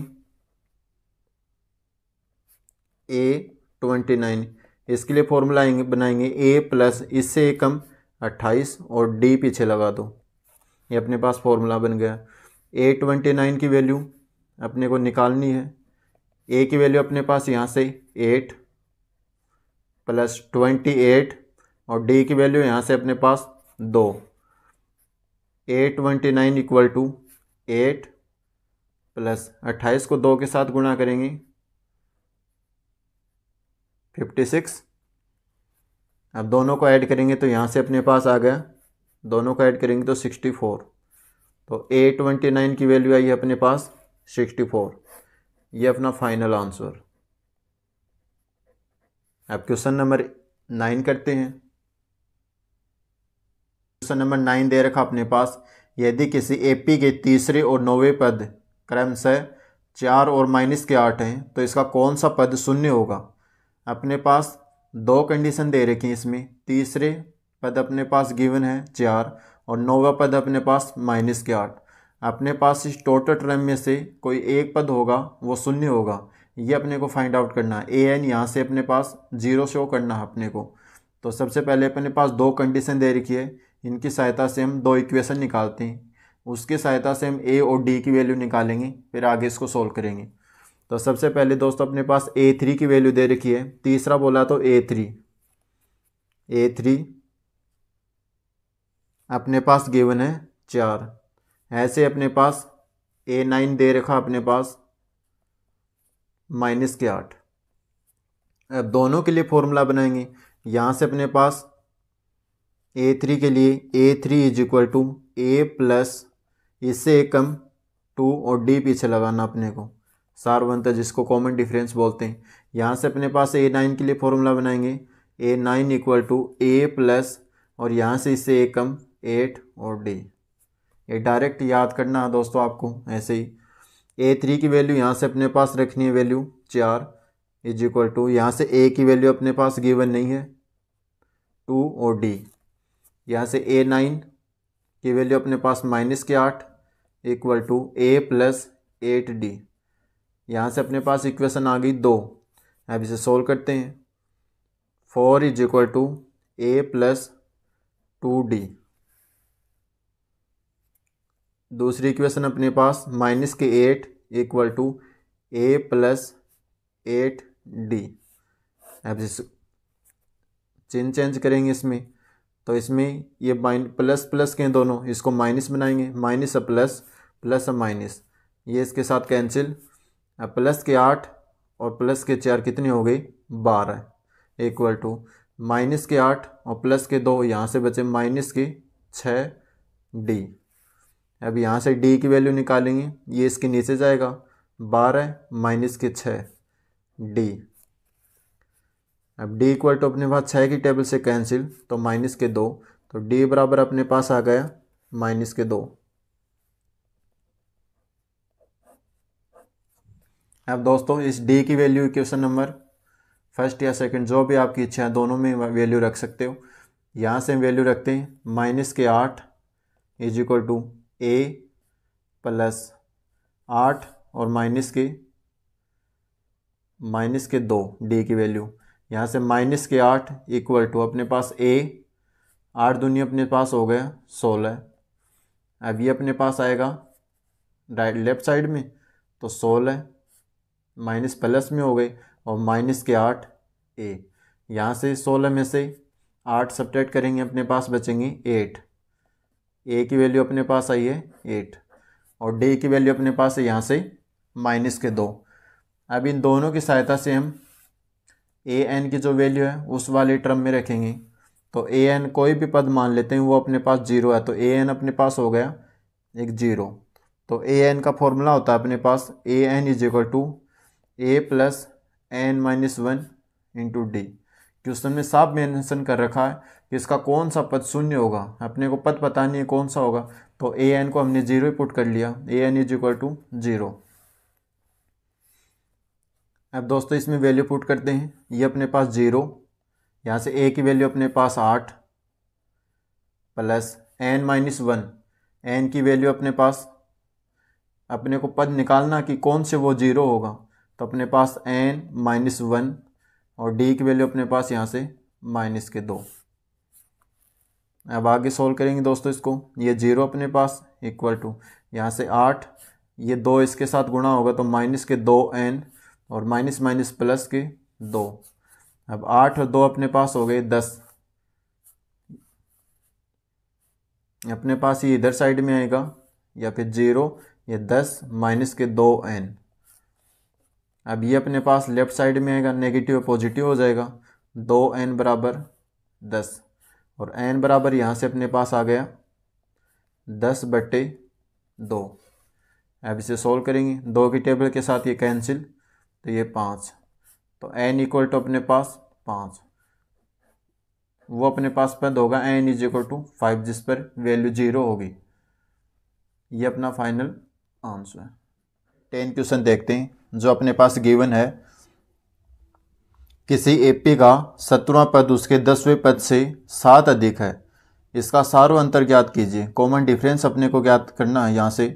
A29। इसके लिए फॉर्मूला बनाएंगे A प्लस इससे एक कम 28 और D पीछे लगा दो, ये अपने पास फॉर्मूला बन गया। A29 की वैल्यू अपने को निकालनी है। A की वैल्यू अपने पास यहाँ से 8 प्लस 28 और D की वैल्यू यहाँ से अपने पास 2। A29 इक्वल टू 8 प्लस 28 को 2 के साथ गुणा करेंगे 56। अब दोनों को ऐड करेंगे तो यहाँ से अपने पास आ गया, दोनों को ऐड करेंगे तो 64। तो A29 की वैल्यू आई है अपने पास 64। ये अपना फाइनल आंसर। अब क्वेश्चन नंबर 9 करते हैं। क्वेश्चन नंबर 9 दे रखा अपने पास, यदि किसी एपी के तीसरे और 9वें पद क्रमशः 4 और -8 हैं तो इसका कौन सा पद शून्य होगा। अपने पास दो कंडीशन दे रखी हैं इसमें। तीसरे पद अपने पास गिवन है 4 और 9वां पद अपने पास -8। अपने पास इस टोटल टर्म में से कोई एक पद होगा वो शून्य होगा, ये अपने को फाइंड आउट करना है। an यहाँ से अपने पास 0 शो करना है अपने को। तो सबसे पहले अपने पास दो कंडीशन दे रखी है, इनकी सहायता से हम दो इक्वेशन निकालते हैं। उसकी सहायता से हम a और d की वैल्यू निकालेंगे, फिर आगे इसको सोल्व करेंगे। तो सबसे पहले दोस्तों अपने पास a3 की वैल्यू दे रखी है, तीसरा बोला तो a3 अपने पास गिवन है 4। ऐसे अपने पास a9 दे रखा अपने पास -8। अब दोनों के लिए फॉर्मूला बनाएंगे। यहाँ से अपने पास a3 के लिए a3 is equal to a plus इससे एक कम 2 और d पीछे लगाना अपने को, सार बनता है जिसको कॉमन डिफरेंस बोलते हैं। यहाँ से अपने पास a9 के लिए फॉर्मूला बनाएंगे a9 equal to a plus और यहाँ से इससे एक कम 8 और d। ये डायरेक्ट याद करना है दोस्तों आपको। ऐसे ही a3 की वैल्यू यहाँ से अपने पास रखनी है वैल्यू 4 इज इक्वल टू यहाँ से a की वैल्यू अपने पास गिवन नहीं है 2 और d। यहाँ से a9 की वैल्यू अपने पास -8 equal to a plus 8d। यहाँ से अपने पास इक्वेशन आ गई 2। अब इसे सोल्व करते हैं। 4 is equal to a plus 2d। दूसरी इक्वेशन अपने पास -8 equal to a plus 8d। अब इसे चिन्ह चेंज करेंगे इसमें, तो इसमें ये प्लस प्लस के दोनों, इसको माइनस बनाएंगे, माइनस प्लस प्लस माइनस, ये इसके साथ कैंसिल। अब प्लस के 8 और प्लस के 4 कितनी हो गई 12 इक्वल टू माइनस के 8 और प्लस के 2, यहाँ से बचे माइनस के 6d। अब यहाँ से d की वैल्यू निकालेंगे, ये इसके नीचे जाएगा 12 माइनस के 6d। अब d इक्वल टू अपने पास 6 की टेबल से कैंसिल तो -2, तो d बराबर अपने पास आ गया -2। अब दोस्तों इस d की वैल्यू इक्वेशन नंबर फर्स्ट या सेकंड जो भी आपकी इच्छा है दोनों में वैल्यू रख सकते हो। यहाँ से वैल्यू रखते हैं -8 is equal to a plus 8 और -2 d की वैल्यू। यहाँ से -8 इक्वल टू अपने पास a, 8 दूनी अपने पास हो गया 16। अब ये अपने पास आएगा राइट लेफ्ट साइड में, तो 16 माइनस प्लस में हो गई और -8 a। यहाँ से 16 में से 8 सब्ट्रैक्ट करेंगे, अपने पास बचेंगे 8। a की वैल्यू अपने पास आई है 8 और d की वैल्यू अपने पास है यहाँ से -2। अब इन दोनों की सहायता से हम an की जो वैल्यू है उस वाले टर्म में रखेंगे। तो an कोई भी पद मान लेते हैं वो अपने पास 0 है, तो an अपने पास हो गया एक 0। तो an का फॉर्मूला होता है अपने पास an is equal to a plus n-1 into d. Question में साफ मेंशन कर रखा है कि इसका कौन सा पद शून्य होगा, अपने को पद पता नहीं है कौन सा होगा, तो an को हमने 0 ही पुट कर लिया, an इज इक्वल टू 0। अब दोस्तों इसमें वैल्यू पुट करते हैं, ये अपने पास 0, यहाँ से a की वैल्यू अपने पास 8 प्लस n-1, n की वैल्यू अपने पास, अपने को पद निकालना कि कौन से वो 0 होगा, तो अपने पास n-1 और d की वैल्यू अपने पास यहाँ से -2। अब आगे सोल्व करेंगे दोस्तों इसको। ये 0 अपने पास इक्वल टू यहाँ से 8, ये 2 इसके साथ गुणा होगा तो -2n और माइनस माइनस प्लस के 2। अब 8 और 2 अपने पास हो गए 10। अपने पास ये इधर साइड में आएगा या फिर 0, ये 10 माइनस के 2n। अब ये अपने पास लेफ्ट साइड में आएगा, नेगेटिव पॉजिटिव हो जाएगा, 2n बराबर 10 और n बराबर यहाँ से अपने पास आ गया 10/2। अब इसे सोल्व करेंगे, 2 की टेबल के साथ ये कैंसिल तो ये 5, तो n इक्वल टू अपने पास 5, वो अपने पास पद होगा n इज इक्वल टू 5 जिस पर वैल्यू 0 होगी। ये अपना फाइनल आंसर है। 10 क्वेश्चन देखते हैं जो अपने पास गिवन है। किसी एपी का 17वां पद उसके 10वें पद से 7 अधिक है, इसका सारों अंतर ज्ञात कीजिए। कॉमन डिफरेंस अपने को ज्ञात करना है। यहाँ से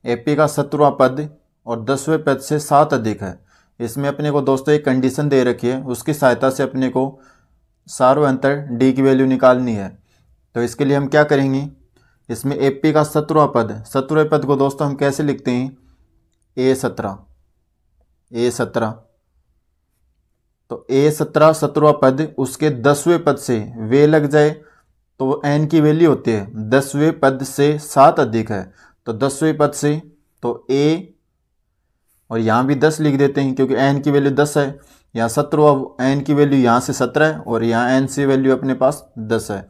एपी का 17वां पद और 10वें पद से 7 अधिक है, इसमें अपने को दोस्तों एक कंडीशन दे रखी है, उसकी सहायता से अपने को सारों अंतर डी की वैल्यू निकालनी है। तो इसके लिए हम क्या करेंगे, इसमें एपी का 17वां पद, 17वें पद को दोस्तों हम कैसे लिखते हैं, A17 तो A17 17वां पद उसके 10वें पद से वे लग जाए तो n की वैल्यू होती है 10वें पद से 7 अधिक है, तो 10वें पद से तो A और यहाँ भी 10 लिख देते हैं क्योंकि n की वैल्यू 10 है। यहाँ 17वां n की वैल्यू यहाँ से 17 है और यहाँ n की वैल्यू अपने पास 10 है,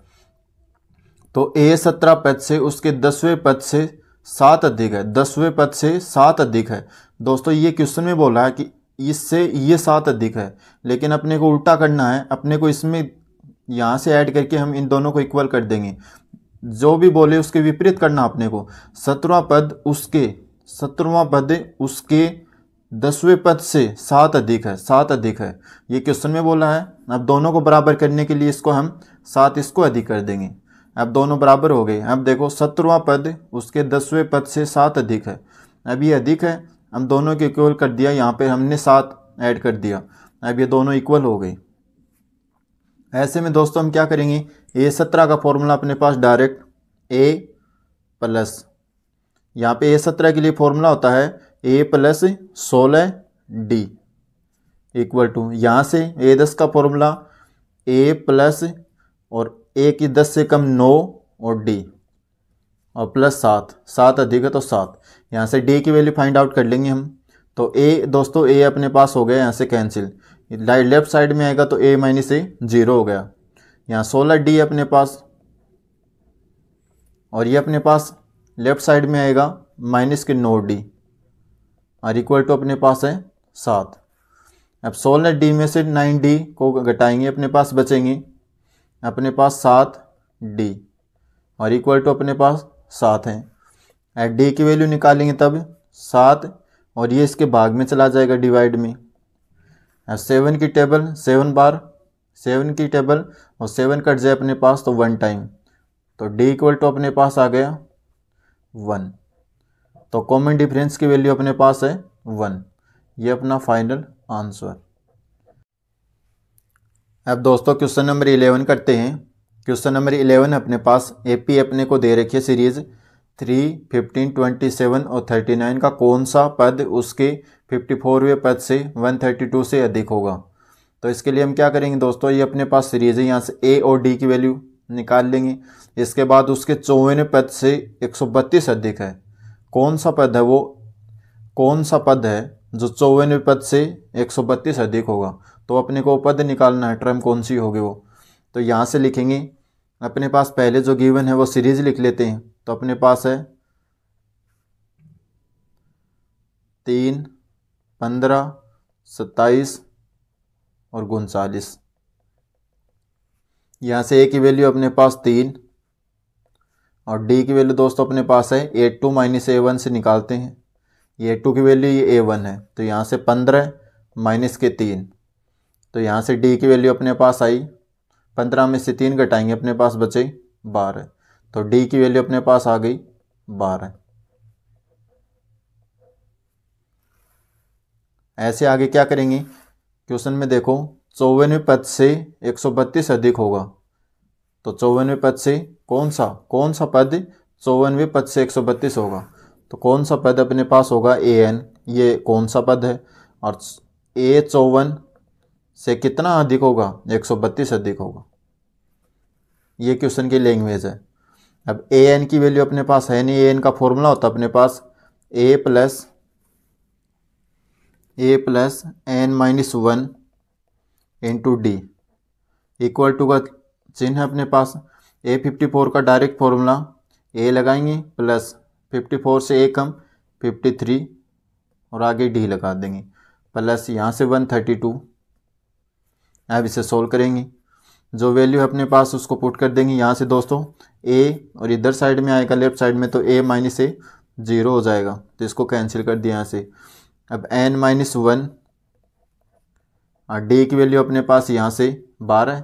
तो A17 पद से उसके 10वें पद से 7 अधिक है, 10वें पद से 7 अधिक है। दोस्तों ये क्वेश्चन में बोला है कि इससे ये 7 अधिक है, लेकिन अपने को उल्टा करना है, अपने को इसमें यहाँ से ऐड करके हम इन दोनों को इक्वल कर देंगे। जो भी बोले उसके विपरीत करना अपने को। 17वां पद उसके 10वें पद से 7 अधिक है, 7 अधिक है, ये क्वेश्चन में बोला है। अब दोनों को बराबर करने के लिए इसको हम 7 इसको अधिक कर देंगे। अब दोनों बराबर हो गए। अब देखो 17वां पद उसके 10वें पद से 7 अधिक है, अब ये अधिक है, हम दोनों के इक्वल कर दिया, यहाँ पे हमने 7 ऐड कर दिया, अब ये दोनों इक्वल हो गए। ऐसे में दोस्तों हम क्या करेंगे, A17 का फॉर्मूला अपने पास डायरेक्ट A प्लस, यहाँ पे A17 के लिए फॉर्मूला होता है A plus 16D equal to, यहाँ से A10 का फॉर्मूला A प्लस और A की 10 से कम 9 और D और प्लस 7 अधिक है तो 7, यहाँ से D की वैल्यू फाइंड आउट कर लेंगे हम। तो A दोस्तों A अपने पास हो गया, यहाँ से कैंसिल, लेफ्ट साइड में आएगा तो A माइनस A 0 हो गया। यहाँ 16D अपने पास और ये अपने पास लेफ्ट साइड में आएगा माइनस के 9D और इक्वल टू अपने पास है 7। अब 16D में से 9D को घटाएंगे, अपने पास बचेंगे अपने पास 7D और इक्वल टू अपने पास 7 है। एट D की वैल्यू निकालेंगे तब 7 और ये इसके भाग में चला जाएगा डिवाइड में। 7 की टेबल 7 बार 7 की टेबल और 7 कट जाए अपने पास तो 1 टाइम, तो D इक्वल टू अपने पास आ गया 1। तो कॉमन डिफरेंस की वैल्यू अपने पास है 1। ये अपना फाइनल आंसर। अब दोस्तों क्वेश्चन नंबर 11 करते हैं। क्वेश्चन नंबर 11 अपने पास एपी अपने को दे रखी है सीरीज 3, 15, 27 और 39 का कौन सा पद उसके 54वें पद से 132 से अधिक होगा। तो इसके लिए हम क्या करेंगे दोस्तों, ये अपने पास सीरीज है, यहाँ से ए और डी की वैल्यू निकाल लेंगे। इसके बाद उसके 54वें पद से 132 अधिक है, कौन सा पद है वो, कौन सा पद है जो 54वें पद से 132 अधिक होगा, तो अपने को पद निकालना है, टर्म कौन सी होगी वो। तो यहाँ से लिखेंगे, अपने पास पहले जो गिवन है वो सीरीज लिख लेते हैं। तो अपने पास है 3, 15, 27 और 39। यहाँ से ए की वैल्यू अपने पास 3 और डी की वैल्यू दोस्तों अपने पास है A2 माइनस A1 से निकालते हैं। ये A2 की वैल्यू ये A1 है, तो यहाँ से 15 माइनस के 3, तो यहाँ से डी की वैल्यू अपने पास आई 15 में से 3 घटाएंगे अपने पास बचे 12, तो डी की वैल्यू अपने पास आ गई 12। ऐसे आगे क्या करेंगे, क्वेश्चन में देखो 54वें पद से 132 अधिक होगा, तो 54वें पद से कौन सा पद 54वें पद से 132 होगा, तो कौन सा पद अपने पास होगा an, ये कौन सा पद है, और a 54 से कितना अधिक होगा 132 अधिक होगा। ये क्वेश्चन की लैंग्वेज है। अब an की वैल्यू अपने पास है नहीं, an का फॉर्मूला होता है अपने पास a plus n-1 into d equal to का चिन्ह है अपने पास A54 का डायरेक्ट फॉर्मूला a लगाएंगे प्लस 54 से a कम 53 और आगे d लगा देंगे प्लस यहाँ से 132। अब इसे सोल्व करेंगे, जो वैल्यू है अपने पास उसको पुट कर देंगे यहाँ से दोस्तों a, और इधर साइड में आएगा लेफ्ट साइड में तो a माइनस a 0 हो जाएगा, तो इसको कैंसिल कर दिया यहाँ से। अब n-1 और d की वैल्यू अपने पास यहाँ से 12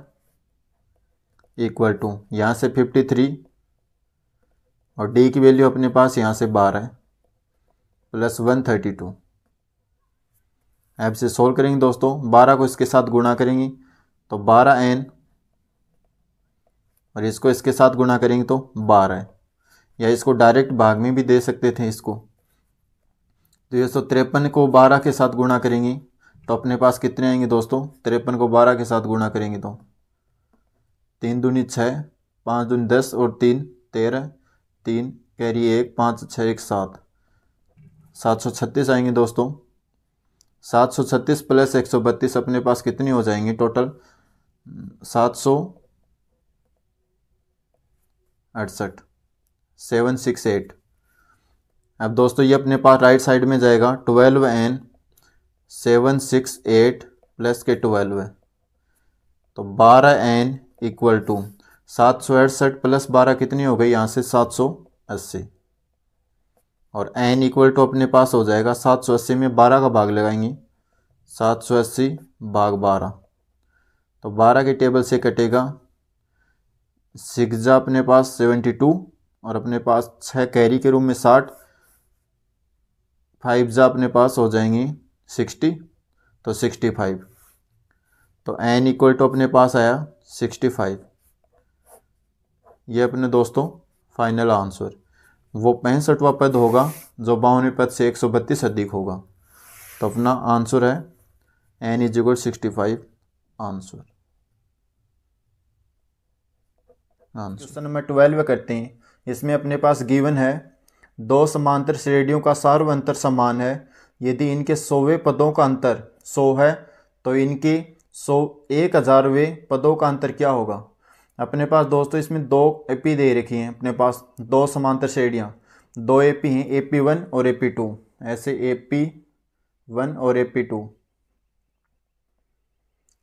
इक्वल टू यहाँ से 53 और d की वैल्यू अपने पास यहाँ से 12 प्लस 132। अब से सोल्व करेंगे दोस्तों, 12 को इसके साथ गुणा करेंगे तो 12n और इसको इसके साथ गुणा करेंगे तो 12, या इसको डायरेक्ट भाग में भी दे सकते थे इसको। तो ये 153 को 12 के साथ गुणा करेंगे तो अपने पास कितने आएंगे दोस्तों, 53 को 12 के साथ गुणा करेंगे तो 3 दूनी 6, 5 दूनी 10 और 3 13, 3 कैरी 1, 5 6 1 7, 736 आएंगे दोस्तों। 736 प्लस 132 अपने पास कितनी हो जाएंगी टोटल 768, 768। अब दोस्तों ये अपने पास राइट साइड में जाएगा 12n 768 प्लस के 12 है तो 12n इक्वल टू 768 प्लस 12 कितनी हो गई यहाँ से 780, और n इक्वल टू अपने पास हो जाएगा 780 में 12 का भाग लगाएंगे 780 भाग 12, तो 12 के टेबल से कटेगा 6 जा अपने पास 72 और अपने पास 6 कैरी के रूम में 60, 5 जा अपने पास हो जाएंगी 60 तो 65, तो n इक्वल टू अपने पास आया 65। ये अपने दोस्तों फाइनल आंसर, वो 65वां पद होगा जो 52वें पद से 132 अधिक होगा, तो अपना आंसर है n = 65 आंसर। क्वेश्चन नंबर 12 करते हैं। इसमें अपने पास गिवन है दो समांतर श्रेणियों का सार्व अंतर समान है, यदि इनके 100वें पदों का अंतर 100 है तो इनके 1000वें पदों का अंतर क्या होगा। अपने पास दोस्तों इसमें दो एपी दे रखी हैं, अपने पास दो समांतर श्रेणियाँ, दो एपी हैं AP1 और AP2, ऐसे AP1 और AP2,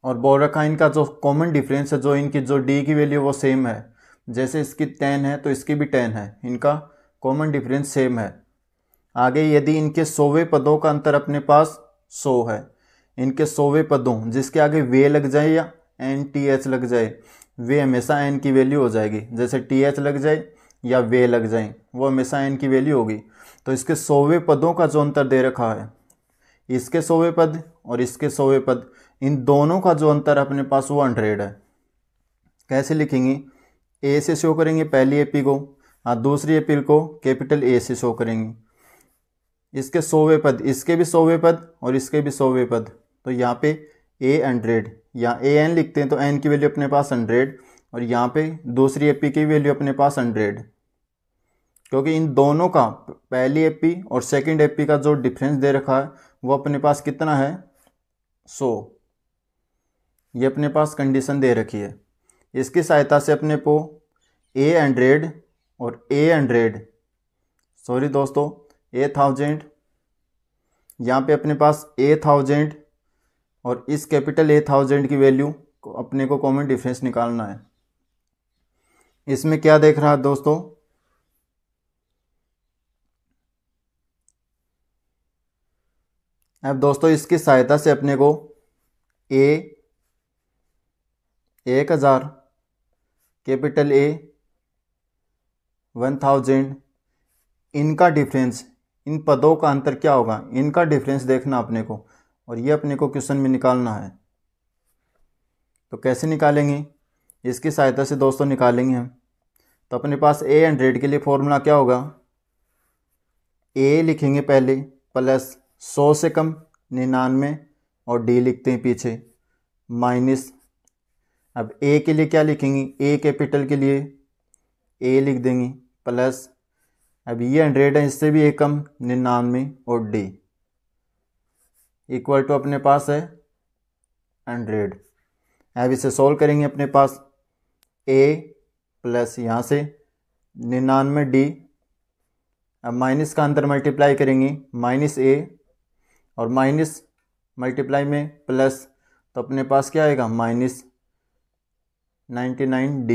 और बोल रखा है इनका जो कॉमन डिफरेंस है, जो इनकी जो डी की वैल्यू वो सेम है, जैसे इसकी 10 है तो इसकी भी 10 है, इनका कॉमन डिफरेंस सेम है। आगे यदि इनके 100वें पदों का अंतर अपने पास 100 है, इनके 100वें पदों जिसके आगे वे लग जाए या NTH लग जाए, वे हमेशा n की वैल्यू हो जाएगी, जैसे TH लग जाए या वे लग जाए वो हमेशा n की वैल्यू होगी। तो इसके 100वें पदों का जो अंतर दे रखा है, इसके 100वें पद और इसके 100वें पद, इन दोनों का जो अंतर अपने पास वो 100 है। कैसे लिखेंगे, ए से शो करेंगे पहली एपी को, दूसरी एपी को कैपिटल ए से शो करेंगे। इसके 100वें पद, इसके भी 100वें पद और इसके भी 100वें पद, तो यहाँ पे A100, यहाँ AN लिखते हैं तो n की वैल्यू अपने पास 100, और यहाँ पे दूसरी एपी की वैल्यू अपने पास 100, क्योंकि इन दोनों का पहली एपी और सेकंड एपी का जो डिफरेंस दे रखा है वो अपने पास कितना है 100। ये अपने पास कंडीशन दे रखी है, इसकी सहायता से अपने को A100 और A100, सॉरी दोस्तों 1000, यहाँ पे अपने पास 1000 और इस कैपिटल 1000 की वैल्यू को अपने को कॉमन डिफरेंस निकालना है। इसमें क्या देख रहा है दोस्तों, अब दोस्तों इसकी सहायता से अपने को A1000 कैपिटल A 1000, इनका डिफरेंस, इन पदों का अंतर क्या होगा, इनका डिफरेंस देखना अपने को। और ये अपने को क्वेश्चन में निकालना है। तो कैसे निकालेंगे, इसकी सहायता से दोस्तों निकालेंगे हम। तो अपने पास A100 के लिए फॉर्मूला क्या होगा, A लिखेंगे पहले प्लस 100 से कम 99 और D लिखते हैं पीछे माइनस। अब A के लिए क्या लिखेंगे, A कैपिटल के लिए A लिख देंगे प्लस, अब ये 100 है इससे भी एक कम 99 और D इक्वल टू अपने पास है 100। अब इसे सोल्व करेंगे, अपने पास A प्लस यहाँ से 99 D, अब माइनस का अंदर मल्टीप्लाई करेंगे माइनस A और माइनस मल्टीप्लाई में प्लस, तो अपने पास क्या आएगा माइनस 99D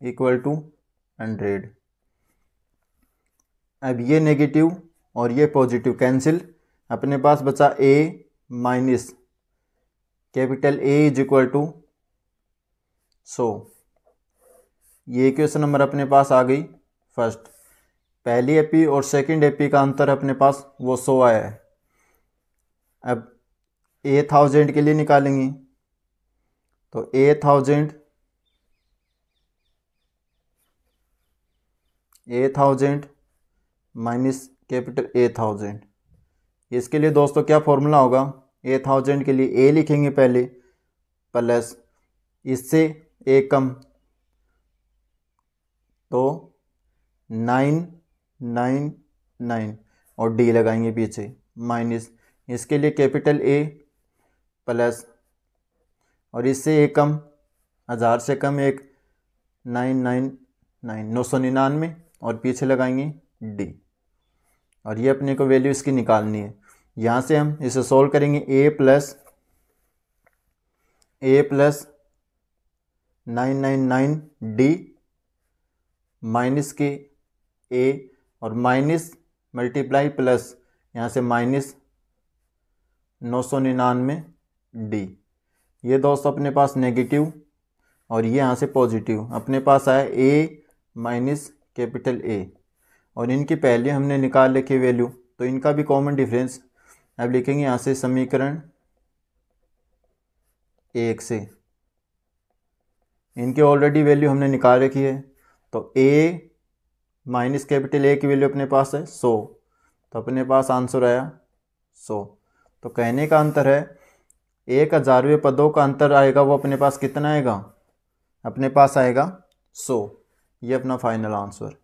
इक्वल टू 100। अब ये नेगेटिव और ये पॉजिटिव कैंसिल, अपने पास बचा A minus capital A is equal to 100। ये क्वेश्चन नंबर अपने पास आ गई फर्स्ट। पहली एपी और सेकंड एपी का अंतर अपने पास वो 100 आया है। अब 1000 के लिए निकालेंगे, तो 1000 माइनस कैपिटल 1000, इसके लिए दोस्तों क्या फॉर्मूला होगा, 1000 के लिए A लिखेंगे पहले प्लस इससे एक कम तो 999 और D लगाएंगे पीछे माइनस, इसके लिए कैपिटल A प्लस और इससे एक कम 1000 से कम एक 999 और पीछे लगाएंगे D, और ये अपने को वैल्यू इसकी निकालनी है। यहाँ से हम इसे सोल्व करेंगे, A प्लस 999D माइनस के A और माइनस मल्टीप्लाई प्लस यहाँ से माइनस 999D। ये दोस्तों अपने पास नेगेटिव और ये यहाँ से पॉजिटिव, अपने पास आया A माइनस कैपिटल A, और इनकी पहले हमने निकाल रखी वैल्यू, तो इनका भी कॉमन डिफरेंस अब लिखेंगे यहाँ से समीकरण 1 से। इनकी ऑलरेडी वैल्यू हमने निकाल रखी है, तो A माइनस कैपिटल A की वैल्यू अपने पास है 100, तो अपने पास आंसर आया 100। तो कहने का अंतर है 1000वें पदों का अंतर आएगा, वो अपने पास कितना आएगा, अपने पास आएगा 100। ये अपना फाइनल आंसर।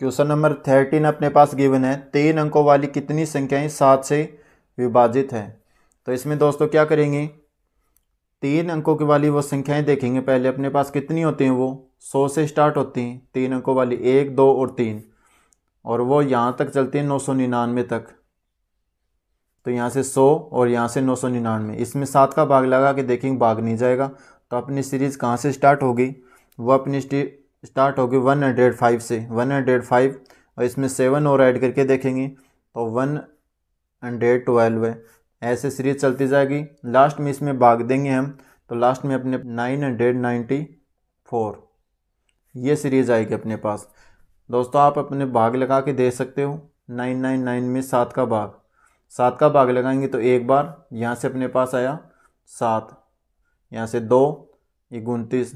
क्वेश्चन नंबर 13 अपने पास गिवन है, 3 अंकों वाली कितनी संख्याएं 7 से विभाजित हैं। तो इसमें दोस्तों क्या करेंगे, 3 अंकों की वाली वो संख्याएं देखेंगे पहले, अपने पास कितनी होती हैं, वो 100 से स्टार्ट होती हैं 3 अंकों वाली, 1 2 और 3, और वो यहाँ तक चलती है 999 तक। तो यहाँ से 100 और यहाँ से 999, इसमें 7 का भाग लगा के देखेंगे भाग नहीं जाएगा, तो अपनी सीरीज़ कहाँ से स्टार्ट होगी, वो अपनी स्टार्ट होगी 105 से, 105 और इसमें 7 और ऐड करके देखेंगे तो 112 है। ऐसे सीरीज चलती जाएगी, लास्ट में इसमें भाग देंगे हम, तो लास्ट में अपने 994 ये सीरीज आएगी अपने पास। दोस्तों आप अपने भाग लगा के दे सकते हो, 999 में 7 का भाग लगाएंगे तो एक बार, यहाँ से अपने पास आया 7, यहाँ से 2 ये 29,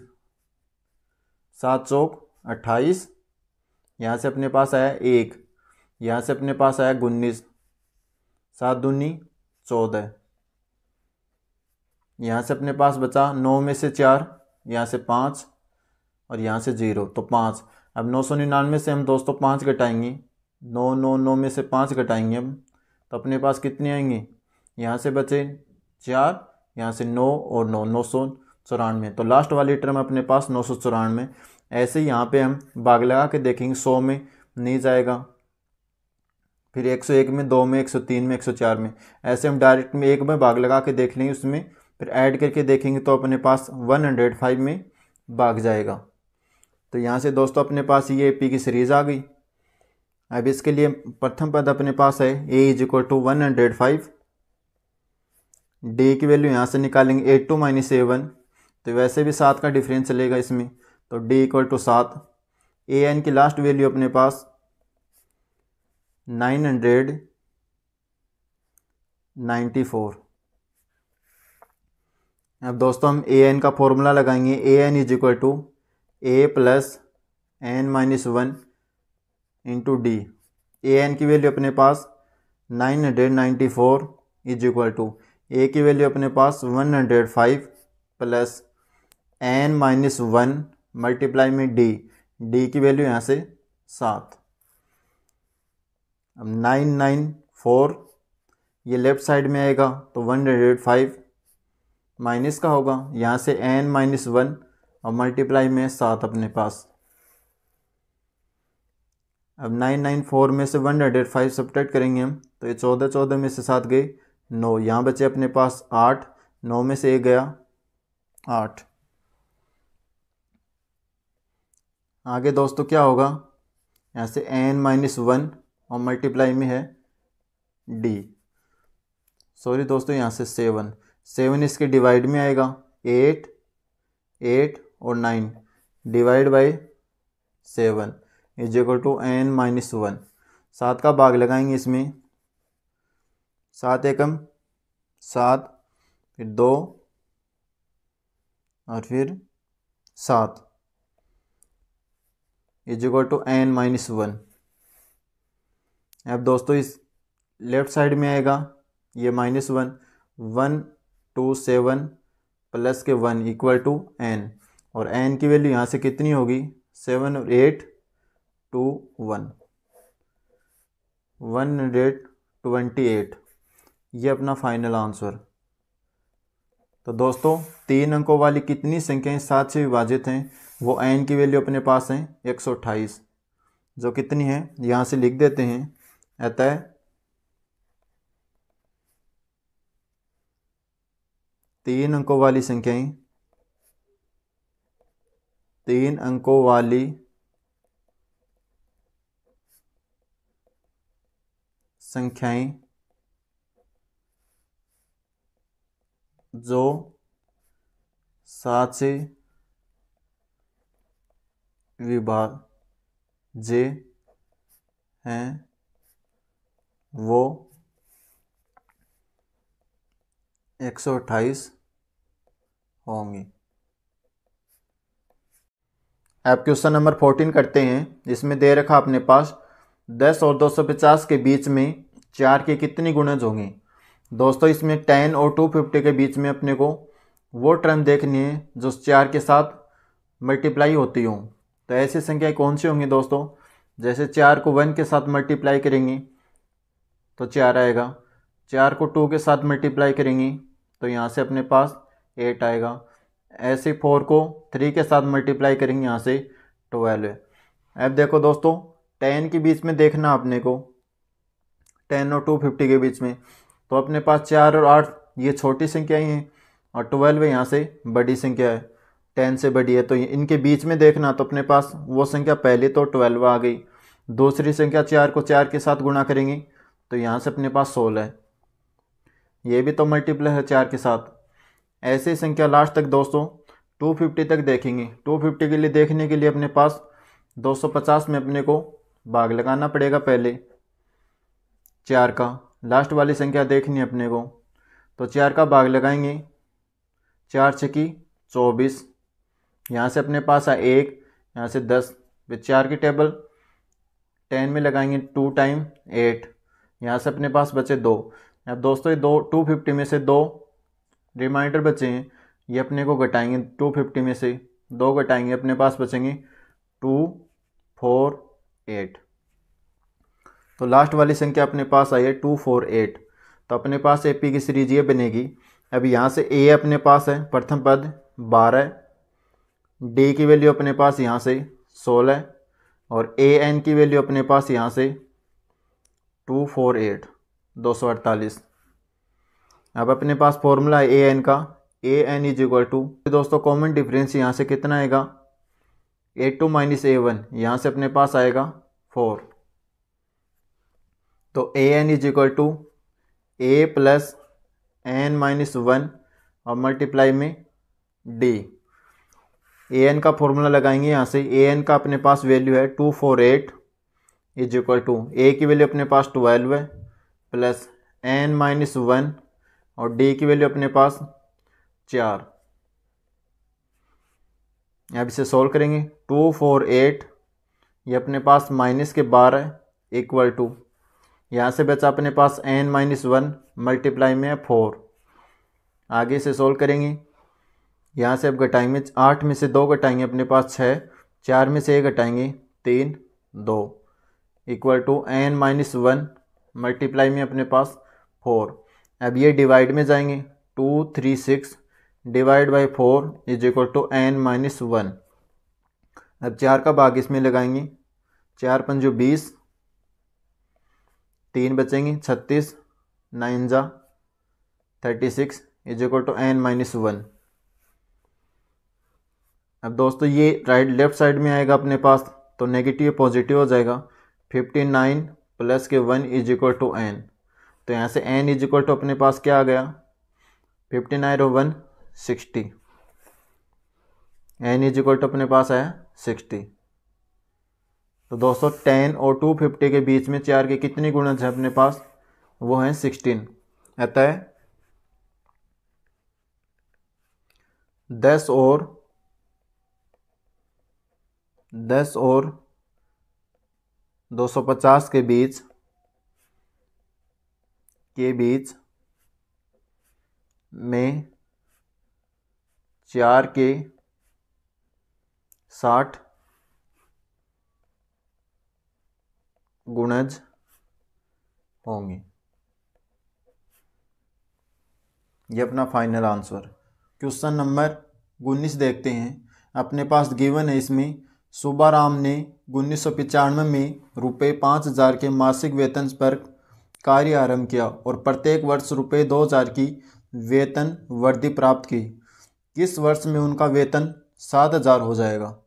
7 चौक 28, यहाँ से अपने पास आया 1, यहाँ से अपने पास आया 19, 7 दूनी 14, यहाँ से अपने पास बचा 9 में से 4, यहाँ से 5 और यहाँ से 0 तो 5। अब 999 से हम दोस्तों 5 घटाएंगे, 9 में से 5 घटाएंगे हम, तो अपने पास कितने आएंगे, यहाँ से बचे 4, यहाँ से 9 और 9 994, तो लास्ट वाली टर्म अपने पास 994। ऐसे ही यहाँ पे हम भाग लगा के देखेंगे, 100 में नहीं जाएगा, फिर 101 में, 2 में, 103 में, 104 में, ऐसे हम डायरेक्ट में एक में भाग लगा के देख लेंगे, उसमें फिर ऐड करके देखेंगे तो अपने पास 105 में भाग जाएगा। तो यहाँ से दोस्तों अपने पास ये एपी की सीरीज़ आ गई। अब इसके लिए प्रथम पद अपने पास है A is equal to 105, D की वैल्यू यहाँ से निकालेंगे 82 माइनस A1, तो वैसे भी 7 का डिफरेंस चलेगा इसमें, तो D इक्वल टू 7। AN की लास्ट वैल्यू अपने पास 94। अब दोस्तों हम ए एन का फॉर्मूला लगाएंगे। A N is equal to A plus N minus 1 into D. A N की वैल्यू अपने पास 994 इज इक्वल टू ए की वैल्यू अपने पास 105 प्लस एन माइनस 1 मल्टीप्लाई में डी। डी की वैल्यू यहाँ से 7। अब 994 ये लेफ्ट साइड में आएगा तो 105 माइनस का होगा, यहाँ से एन माइनस 1 और मल्टीप्लाई में 7 अपने पास। अब 994 में से 105 सब्ट्रैक्ट करेंगे हम तो ये 14 में से 7 गए 9, यहाँ बचे अपने पास 8, 9 में से 1 गया 8। आगे दोस्तों क्या होगा, यहाँ से n माइनस 1 और मल्टीप्लाई में है d। सॉरी दोस्तों, यहाँ से 7 इसके डिवाइड में आएगा 8 और 9 divide by 7 is equal to n minus 1। 7 का भाग लगाएंगे इसमें, 7 एकम 7, फिर 2 और फिर 7 is equal to n minus 1। अब दोस्तों इस लेफ्ट साइड में आएगा ये -1, 1 2 7 प्लस के 1 इक्वल टू n, और n की वैल्यू यहाँ से कितनी होगी 7 और 8 2 1 128। ये अपना फाइनल आंसर। तो दोस्तों 3 अंकों वाली कितनी संख्याएं 7 से विभाजित हैं, वो n की वैल्यू अपने पास है 128, जो कितनी है यहाँ से लिख देते हैं। अतः 3 अंकों वाली संख्याएं 3 अंकों वाली संख्याएं जो 7 से विभाज्य हैं वो 128 होंगी। अब क्वेश्चन नंबर 14 करते हैं। इसमें दे रखा अपने पास 10 और 250 के बीच में 4 के कितनी गुणज होंगी। दोस्तों इसमें 10 और 250 के बीच में अपने को वो टर्म देखनी है जो 4 के साथ मल्टीप्लाई होती हो। तो ऐसी संख्याएं कौन सी होंगी दोस्तों, जैसे 4 को 1 के साथ मल्टीप्लाई करेंगे तो 4 आएगा, 4 को 2 के साथ मल्टीप्लाई करेंगे तो यहाँ से अपने पास 8 आएगा, ऐसे 4 को 3 के साथ मल्टीप्लाई करेंगे यहाँ से 12 है। अब देखो दोस्तों 10 के बीच में देखना अपने को, 10 और 250 के बीच में, तो अपने पास 4 और 8 ये छोटी संख्याएं हैं और 12 यहाँ से बड़ी संख्या है, 10 से बड़ी है। तो इनके बीच में देखना तो अपने पास वो संख्या पहले तो 12 आ गई, दूसरी संख्या 4 को 4 के साथ गुणा करेंगे तो यहाँ से अपने पास 16 है, ये भी तो मल्टीप्लाई है 4 के साथ। ऐसे संख्या लास्ट तक दोस्तों 250 तक देखेंगे। 250 के लिए देखने के लिए अपने पास 250 में अपने को भाग लगाना पड़ेगा पहले 4 का, लास्ट वाली संख्या देखनी है अपने को, तो 4 का भाग लगाएंगे, 4 छकी 24, यहाँ से अपने पास है 1, यहाँ से 10, फिर 4 की टेबल 10 में लगाएंगे 2 टाइम 8, यहाँ से अपने पास बचे 2। अब दोस्तों ये 250 में से 2 रिमाइंडर बचे हैं, ये अपने को घटाएंगे, 250 में से 2 घटाएंगे, अपने पास बचेंगे 2 4 8। तो लास्ट वाली संख्या अपने पास आई है 248। तो अपने पास एपी की सीरीज ये बनेगी। अब यहाँ से ए अपने पास है प्रथम पद 12, डी की वैल्यू अपने पास यहाँ से 16 और ए एन की वैल्यू अपने पास यहाँ से 248 248। अब अपने पास फॉर्मूला है ए एन का, A N is equal to, दोस्तों कॉमन डिफरेंस यहाँ से कितना आएगा A2 माइनस A1, यहाँ से अपने पास आएगा 4। तो A N is equal to A plus N minus 1 और मल्टीप्लाई में डी। ए एन का फॉर्मूला लगाएंगे यहाँ से, ए एन का अपने पास वैल्यू है 248 इज इक्वल टू ए की वैल्यू अपने पास 12 है प्लस n-1 और d की वैल्यू अपने पास 4। अब इसे सोल्व करेंगे। 2 4 8, ये अपने पास माइनस के 12 इक्वल टू, यहाँ से बचा अपने पास n-1 मल्टीप्लाई में 4। आगे से सोल्व करेंगे। यहाँ से अब घटाएंगे, 8 में से 2 घटाएंगे अपने पास 6, 4 में से 1 घटाएंगे 3 2 इक्वल टू n-1 मल्टीप्लाई में अपने पास 4। अब ये डिवाइड में जाएंगे। 2 3 6 divide by 4 is equal to n-1। अब 4 का भाग इसमें लगाएंगे। 4 पंजो 20, 3 बचेंगे 36, 9 जा 36 इज इक्वल टू n-1। अब दोस्तों ये राइट लेफ्ट साइड में आएगा अपने पास, तो नेगेटिव पॉजिटिव हो जाएगा। 59 प्लस के 1 इज इक्वल टू n, तो यहाँ से n इज इक्वल टू अपने पास क्या आ गया, 59 और 1 60, n इज इक्वल टू अपने पास आया 60। तो दोस्तों 10 और 250 के बीच में 4 के कितनी गुणज है अपने पास, वो है 16। अतः 10 और 250 के बीच में 4 के 60 गुणज होंगे। ये अपना फाइनल आंसर। क्वेश्चन नंबर 19 देखते हैं। अपने पास गिवन है, इसमें सुब्बाराम ने 1995 में रुपये 5000 के मासिक वेतन पर कार्य आरंभ किया और प्रत्येक वर्ष रुपये 2000 की वेतन वृद्धि प्राप्त की। किस वर्ष में उनका वेतन 7000 हो जाएगा।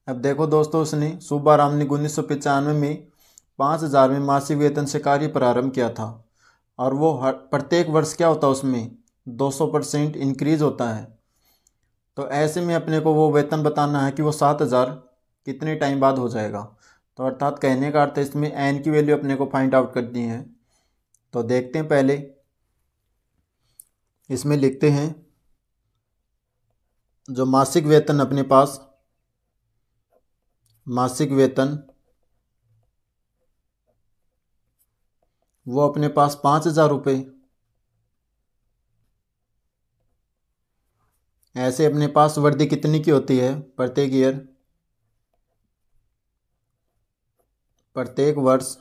अब देखो दोस्तों, उसने सुब्बाराम ने 1995 में 5000 में मासिक वेतन से कार्य प्रारंभ किया था और वो प्रत्येक वर्ष क्या होता है, उसमें 200% इंक्रीज होता है। तो ऐसे में अपने को वो वेतन बताना है कि वो 7000 कितने टाइम बाद हो जाएगा। तो अर्थात कहने का अर्थ है, इसमें n की वैल्यू अपने को फाइंड आउट करनी है। तो देखते हैं, पहले इसमें लिखते हैं जो मासिक वेतन अपने पास, मासिक वेतन वो अपने पास 5000 रुपये। ऐसे अपने पास वृद्धि कितनी की होती है प्रत्येक ईयर, प्रत्येक वर्ष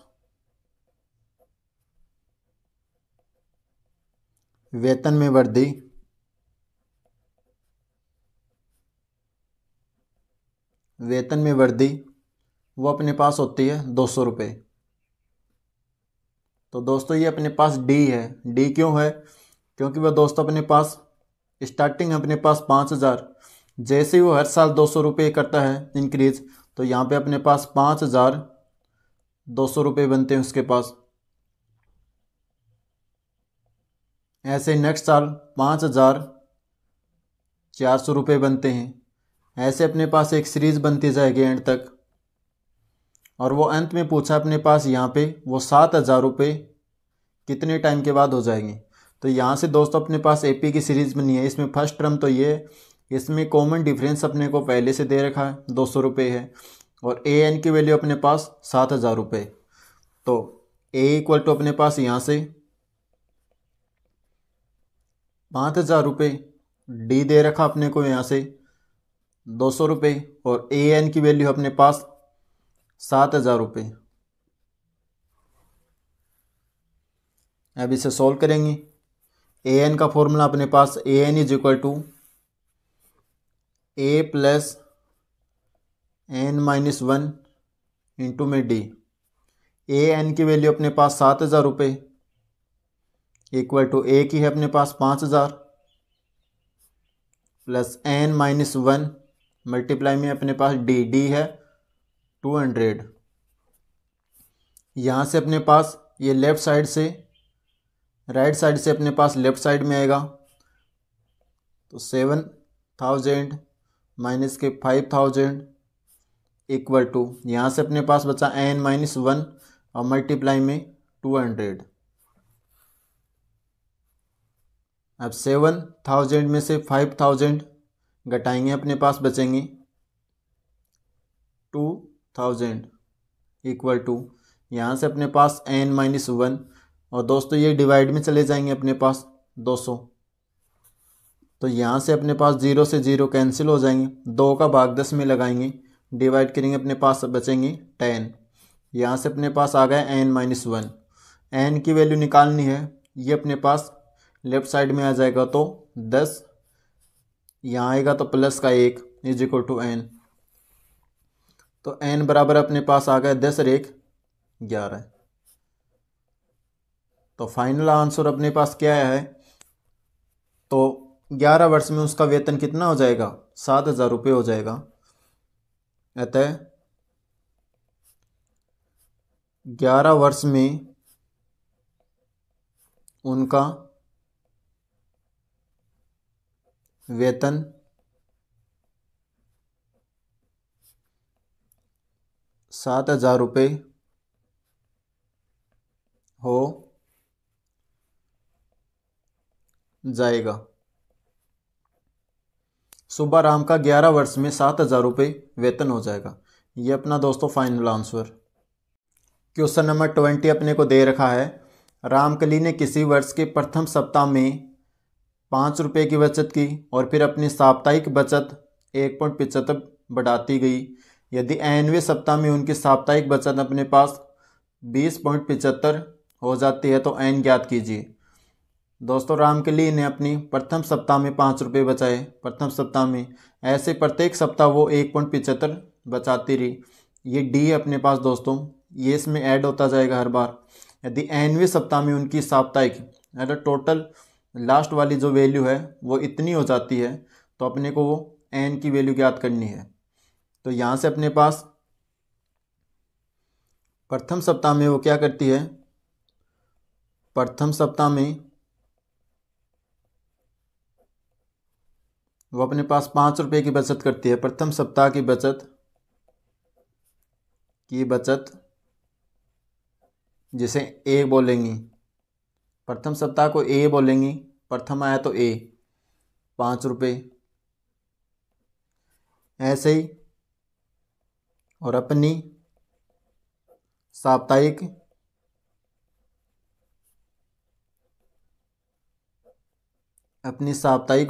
वेतन में वृद्धि वो अपने पास होती है 200 रुपये। तो दोस्तों ये अपने पास डी है। डी क्यों है, क्योंकि वह दोस्तों अपने पास स्टार्टिंग अपने पास 5000, जैसे ही वो हर साल 200 रुपये करता है इंक्रीज, तो यहाँ पे अपने पास 5200 रुपये बनते हैं उसके पास। ऐसे नेक्स्ट साल 5400 रुपये बनते हैं। ऐसे अपने पास एक सीरीज बनती जाएगी एंड तक, और वो अंत में पूछा अपने पास यहाँ पे वो 7000 रुपये कितने टाइम के बाद हो जाएंगे। तो यहाँ से दोस्तों अपने पास एपी की सीरीज़ बनी है। इसमें फर्स्ट टर्म तो ये, इसमें कॉमन डिफरेंस अपने को पहले से दे रखा है 200 रुपये है, और ए एन की वैल्यू अपने पास 7000 रुपये। तो ए इक्वल टू अपने पास यहाँ से 5000 रुपये, डी दे रखा अपने को यहाँ से 200 रुपये, और ए एन की वैल्यू अपने पास 7000 रुपये। अब इसे सॉल्व करेंगे। ए एन का फॉर्मूला अपने पास A N is equal to A plus n-1 into में डी। ए एन की वैल्यू अपने पास 7000 रुपये इक्वल टू ए की है अपने पास 5000 प्लस n-1 मल्टीप्लाई में अपने पास डी है 200। यहाँ से अपने पास ये लेफ़्ट साइड से राइट साइड से अपने पास लेफ़्ट साइड में आएगा, तो 7000 माइनस के 5000 इक्वल टू, यहाँ से अपने पास बचा n-1 और मल्टीप्लाई में 200। अब 7,000 में से 5,000 घटाएंगे, अपने पास बचेंगे 2,000 इक्वल टू, यहाँ से अपने पास n-1, और दोस्तों ये डिवाइड में चले जाएंगे अपने पास 200, तो यहाँ से अपने पास 0 से 0 कैंसिल हो जाएंगे, 2 का भाग 10 में लगाएंगे, डिवाइड करेंगे, अपने पास बचेंगे 10। यहाँ से अपने पास आ गया n-1, n की वैल्यू निकालनी है, ये अपने पास लेफ्ट साइड में आ जाएगा, तो 10 यहाँ आएगा तो प्लस का 1 इज इक्वल टू n, तो n बराबर अपने पास आ गया 10 और 1 11। तो फाइनल आंसर अपने पास क्या है, तो 11 वर्ष में उसका वेतन कितना हो जाएगा, 7,000 रुपये हो जाएगा। अतः 11 वर्ष में उनका वेतन 7,000 रुपये हो जाएगा। सुबह राम का 11 वर्ष में 7,000 रुपये वेतन हो जाएगा। ये अपना दोस्तों फाइनल आंसर। क्वेश्चन नंबर 20 अपने को दे रखा है, रामकली ने किसी वर्ष के प्रथम सप्ताह में 5 रुपये की बचत की और फिर अपनी साप्ताहिक बचत 1.75 बढ़ाती गई। यदि nवें सप्ताह में उनकी साप्ताहिक बचत अपने पास 20.75 हो जाती है तो n ज्ञात कीजिए। दोस्तों रामकली ने अपनी प्रथम सप्ताह में 5 रुपये बचाए, प्रथम सप्ताह में, ऐसे प्रत्येक सप्ताह वो 1.75 बचाती रही। ये डी अपने पास दोस्तों, ये इसमें ऐड होता जाएगा हर बार। यदि nवें सप्ताह में उनकी साप्ताहिक, अगर टोटल लास्ट वाली जो वैल्यू है वो इतनी हो जाती है तो अपने को वो n की वैल्यू ज्ञात करनी है। तो यहाँ से अपने पास प्रथम सप्ताह में वो क्या करती है, प्रथम सप्ताह में वो अपने पास 5 रुपये की बचत करती है। प्रथम सप्ताह की बचत जिसे ए बोलेंगी, प्रथम सप्ताह को ए बोलेंगी, प्रथम आया तो ए 5 रुपये, ऐसे ही। और अपनी साप्ताहिक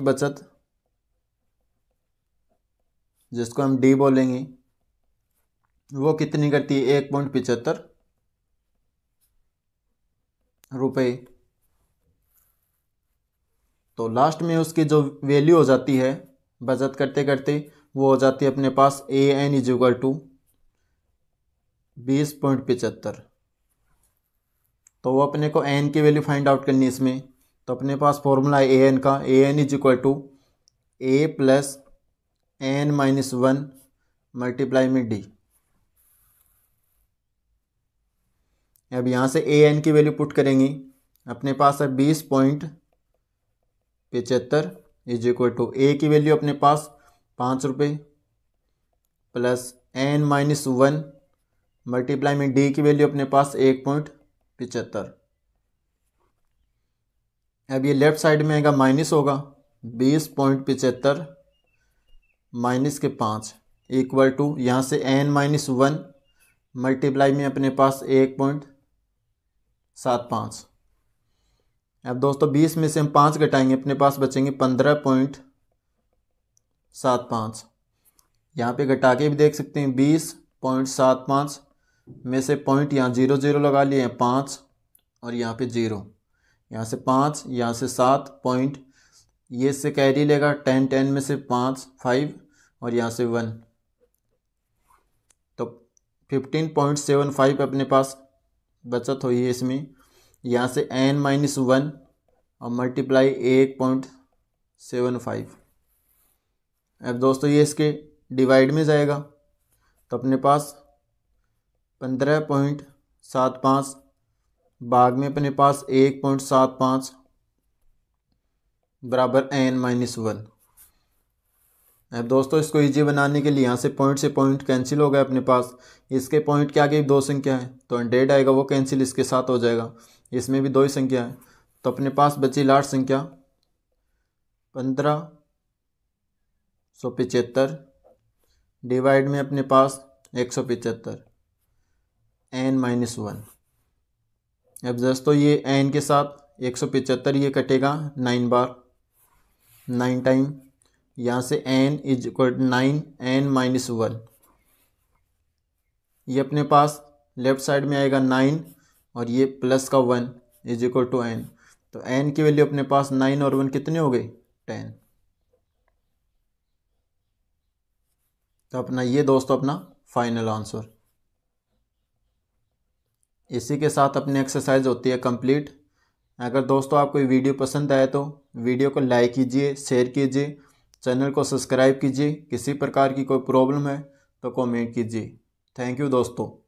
बचत जिसको हम डी बोलेंगे, वो कितनी करती है, 1.75 रुपये। तो लास्ट में उसकी जो वैल्यू हो जाती है बचत करते करते, वो हो जाती है अपने पास an इज इक्वल टू 20.75। तो वो अपने को n की वैल्यू फाइंड आउट करनी है इसमें। तो अपने पास फॉर्मूला है an का, an is equal to a plus n-1 multiply में d। अब यहाँ से an की वैल्यू पुट करेंगे, अपने पास है 20.75 इज इक्वल टू a की वैल्यू अपने पास 5 रुपये प्लस n-1 मल्टीप्लाई में d की वैल्यू अपने पास 1.75। अब ये लेफ्ट साइड में आएगा माइनस होगा, 20.75 माइनस के 5 इक्वल टू, यहाँ से n-1 मल्टीप्लाई में अपने पास 1.75। अब दोस्तों 20 में से हम 5 घटाएंगे, अपने पास बचेंगे 15.75। यहाँ पे घटा के भी देख सकते हैं, 20.75 में से पॉइंट यहाँ 0 0 लगा लिए हैं 5, और यहाँ पे 0, यहाँ से 5, यहाँ से 7 पॉइंट, ये से कैरी लेगा 10 10 में से 5 5, और यहाँ से 1, तो 15.75 अपने पास बचत हुई है इसमें। यहाँ से n-1 और मल्टीप्लाई 1.75। अब दोस्तों ये इसके डिवाइड में जाएगा, तो अपने पास 15.75 भाग में अपने पास 1.75 बराबर n-1। अब दोस्तों इसको इजी बनाने के लिए यहाँ से पॉइंट कैंसिल हो गया अपने पास, इसके पॉइंट के आगे 2 संख्या है तो 100 आएगा, वो कैंसिल इसके साथ हो जाएगा, इसमें भी 2 ही संख्या है, तो अपने पास बची लास्ट संख्या 1575 डिवाइड में अपने पास 175 n-1। अब दोस्तों ये n के साथ 175 ये कटेगा 9 बार, 9 टाइम, यहाँ से n इज इक्वल 9 n-1। ये अपने पास लेफ्ट साइड में आएगा 9 और ये प्लस का 1 इज इक्वल टू n। तो n की वैल्यू अपने पास 9 और 1 कितने हो गए 10। तो अपना ये दोस्तों अपना फाइनल आंसर। इसी के साथ अपनी एक्सरसाइज होती है कंप्लीट। अगर दोस्तों आपको ये वीडियो पसंद आए तो वीडियो को लाइक कीजिए, शेयर कीजिए, चैनल को सब्सक्राइब कीजिए। किसी प्रकार की कोई प्रॉब्लम है तो कमेंट कीजिए। थैंक यू दोस्तों।